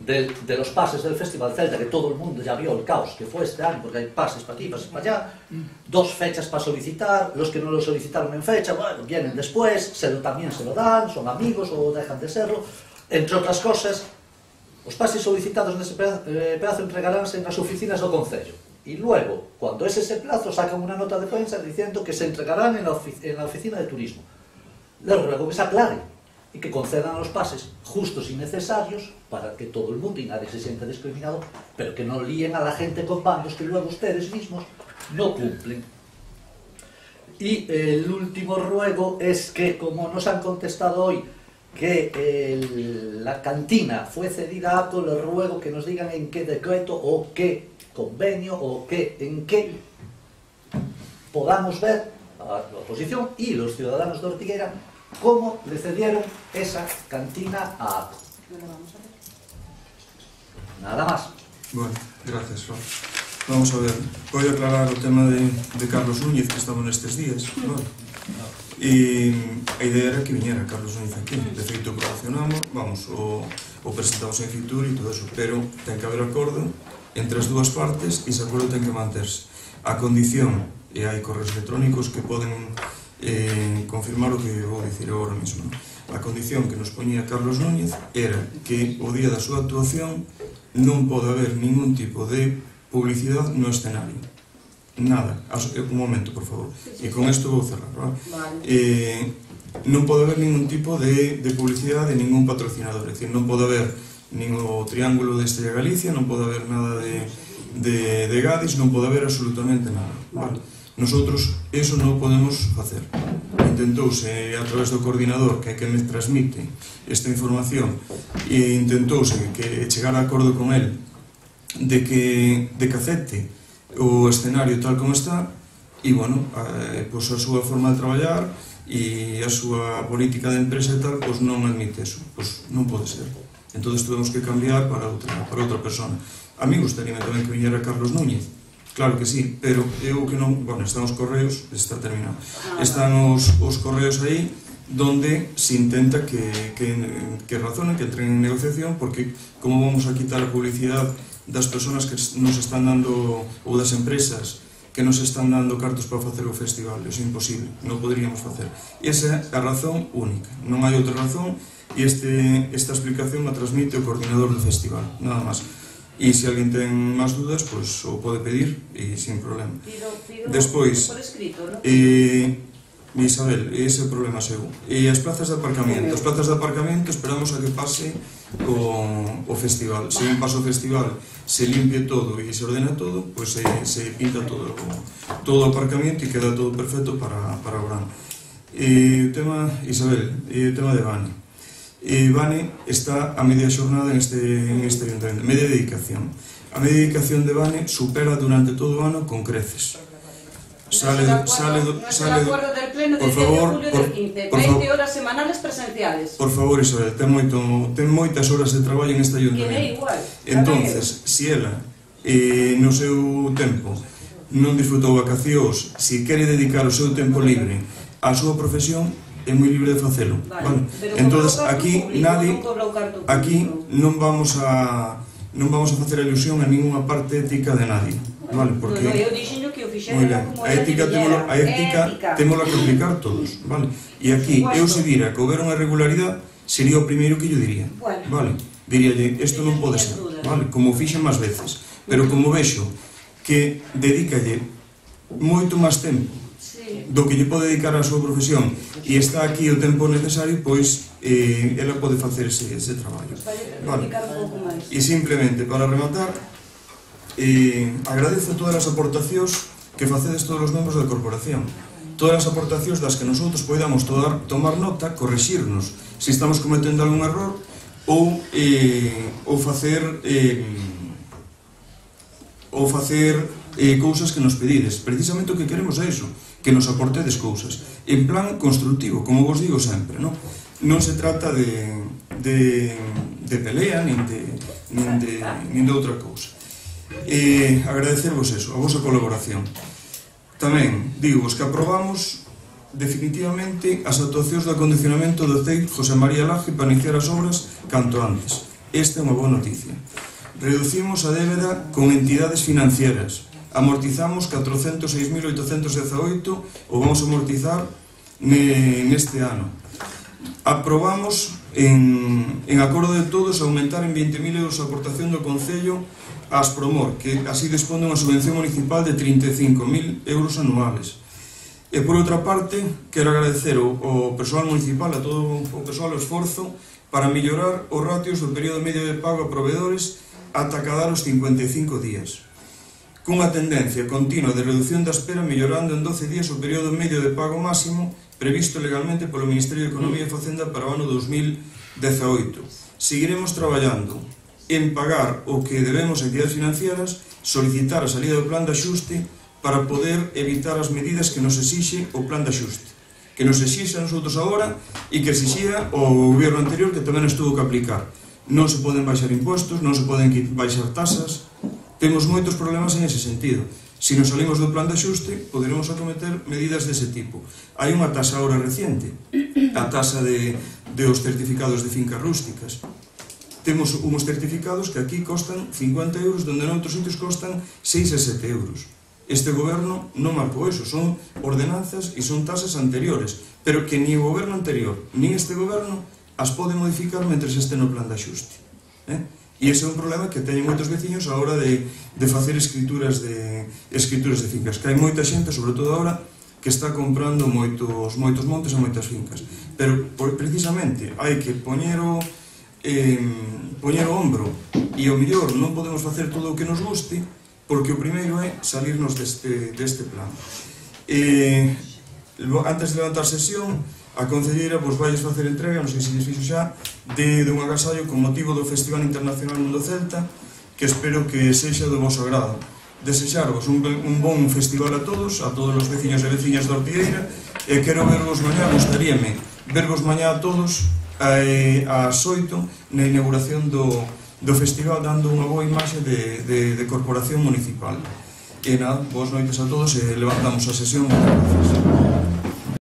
de los pases del Festival Celta, que todo el mundo ya vio el caos que fue este año, porque hay pases para aquí, pases para allá, 2 fechas para solicitar, los que no lo solicitaron en fecha, bueno, vienen después, también se lo dan, son amigos o dejan de serlo, entre otras cosas, os pases solicitados nese plazo entregaránse nas oficinas do Concello. Y luego, cuando es ese plazo, sacan una nota de prensa diciendo que se entregarán en la oficina de turismo. Les ruego que se aclare y que concedan los pases justos y necesarios para que todo el mundo y nadie se sienta discriminado, pero que no líen a la gente con bandos que luego ustedes mismos no cumplen. Y el último ruego es que, como nos han contestado hoy, que la cantina fue cedida a APCO, les ruego que nos digan en qué decreto o qué convenio o en qué podamos ver a la oposición y los ciudadanos de Ortigueira cómo le cedieron esa cantina a APCO. Nada más. Bueno, gracias, Rafa. Vamos a ver, voy a aclarar o tema de Carlos Núñez que estamos nestes días, claro. E a idea era que viñera Carlos Núñez aquí, de feito promocionamos, vamos, o presentamos en Fitur e todo eso, pero ten que haber acordo entre as dúas partes e ese acordo ten que manterse. A condición, e hai correos electrónicos que poden confirmar o que vou dicir agora mesmo. A condición que nos poñía Carlos Núñez era que o día da súa actuación non pode haber ningún tipo de publicidade no escenario. Nada. Un momento, por favor. E con isto vou cerrar, ¿vale? Non pode haber ningún tipo de publicidade de ningún patrocinador. É dicir, non pode haber nin o Triángulo de Estrella Galicia, non pode haber nada de Gadis, non pode haber absolutamente nada, vale? Nosotros eso non podemos facer. Intentouse a través do coordinador que me transmite esta información e intentouse que chegar a acordo con el de que acepte o escenario tal como está e, bueno, pois a súa forma de traballar e a súa política de empresa e tal, pois non admite eso, pois non pode ser. Entón tuvemos que cambiar para outra persona. A mí gustaría tamén que viñera Carlos Núñez, claro que sí, pero eu que non... Bueno, están os correos, está terminado. Están os correos aí donde se intenta que razonen, que entren en negociación, porque como vamos a quitar a publicidade das persoas que nos están dando, ou das empresas que nos están dando cartos para facer o festival? Eso é imposible, non poderíamos facer. Esa é a razón única, non hai outra razón, e esta explicación a transmite o coordinador do festival, nada máis. E se alguén ten máis dudas, pois o pode pedir e sin problema. Despois, Isabel, ese é o problema seu. E as plazas de aparcamento. As plazas de aparcamento esperamos a que pase o festival. Se non pasa o festival, se limpie todo e se ordena todo, pois se pinta todo o aparcamento e queda todo perfecto para o verán. E o tema, Isabel, e o tema de Vane. Vane está a media xornada en este ayuntamiento, media dedicación. A media dedicación de Vane supera durante todo o ano con creces. Sale por favor, 20 horas semanales presenciales. Por favor, Isabel, ten moitas horas de traballo en este ayuntamiento. Entonces, se ela no seu tempo non disfrutou vacacións, se quere dedicar o seu tempo libre á súa profesión, é moi libre de facelo. Entonces, aquí non vamos a facer alusión a ninguna parte ética de nadie. Porque Moi ben. A ética témola que aplicar todos, vale? E aquí, eu se dira que houbera unha irregularidade, sería o primeiro que yo diría, vale? Diríalle, isto non pode ser, vale? Como fixen máis veces. Pero como vexo que dedícalle moito máis tempo do que lle pode dedicar á súa profesión e está aquí o tempo necesario, pois ela pode facer ese traballo, vale? E simplemente, para rematar, agradezo todas as aportacións que facedes todos os membros da corporación, todas as aportacións das que nosotros podamos tomar nota, correxirnos se estamos cometendo algún error ou facer cousas que nos pedides. Precisamente o que queremos é iso, que nos aportedes cousas en plan constructivo, como vos digo sempre, non se trata de pelea nin de outra cousa. Agradecervos eso, a vosa colaboración. Tamén digo-vos que aprobamos definitivamente as actuacións de acondicionamento do CEIP José María Laje para iniciar as obras canto antes. Esta é unha boa noticia. Reducimos a débeda con entidades financieras. Amortizamos 406.818, o vamos a amortizar neste ano. Aprobamos en acordo de todos aumentar en 20.000 euros a aportación do Concello a Aspromor, que así dispón unha subvención municipal de 35.000 euros anuales. E por outra parte, quero agradecer ao persoal municipal, a todo o persoal o esforzo para mellorar os ratios do período medio de pago a proveedores ata acadar os 55 días, cunha tendencia continua de reducción da espera, mellorando en 12 días o período medio de pago máximo previsto legalmente polo Ministerio de Economía e Facenda para o ano 2018. Seguiremos traballando en pagar o que debemos a entidades financieras, solicitar a salida do plan de axuste para poder evitar as medidas que nos exixe o plan de axuste, que nos exixe a nosotros agora e que exixía o goberno anterior, que tamén nos tuvo que aplicar. Non se poden baixar impostos, non se poden baixar tasas, temos moitos problemas en ese sentido. Se nos salimos do plan de axuste, poderemos acometer medidas dese tipo. Hai unha tasa ahora reciente, a tasa de os certificados de fincas rústicas. Temos uns certificados que aquí costan 50 euros, donde en outros sitios costan 6 e 7 euros. Este goberno non marcou eso, son ordenanzas e son tasas anteriores, pero que ni o goberno anterior, nin este goberno as pode modificar mentre este no plan de axuste. E ese é un problema que teñen moitos veciños a hora de facer escrituras de fincas, que hai moita xente, sobre todo agora, que está comprando moitos montes e moitas fincas. Pero, precisamente, hai que poñer o ombro e o mellor non podemos facer todo o que nos guste, porque o primeiro é salirnos deste plan. Antes de levantar sesión, a concelleira vos vai facer entrega, non sei se lles fixo xa, dun agasallo con motivo do Festival Internacional Mundo Celta, que espero que sexa do vosso agrado. Desexarvos un bon festival a todos os veciños e veciñas da Ortigueira, e quero vervos mañá, gustaríame vervos mañá a todos ás 8 na inauguración do festival, dando unha boa imaxe de corporación municipal. E nada, boas noites a todos e levantamos a sesión. Gracias.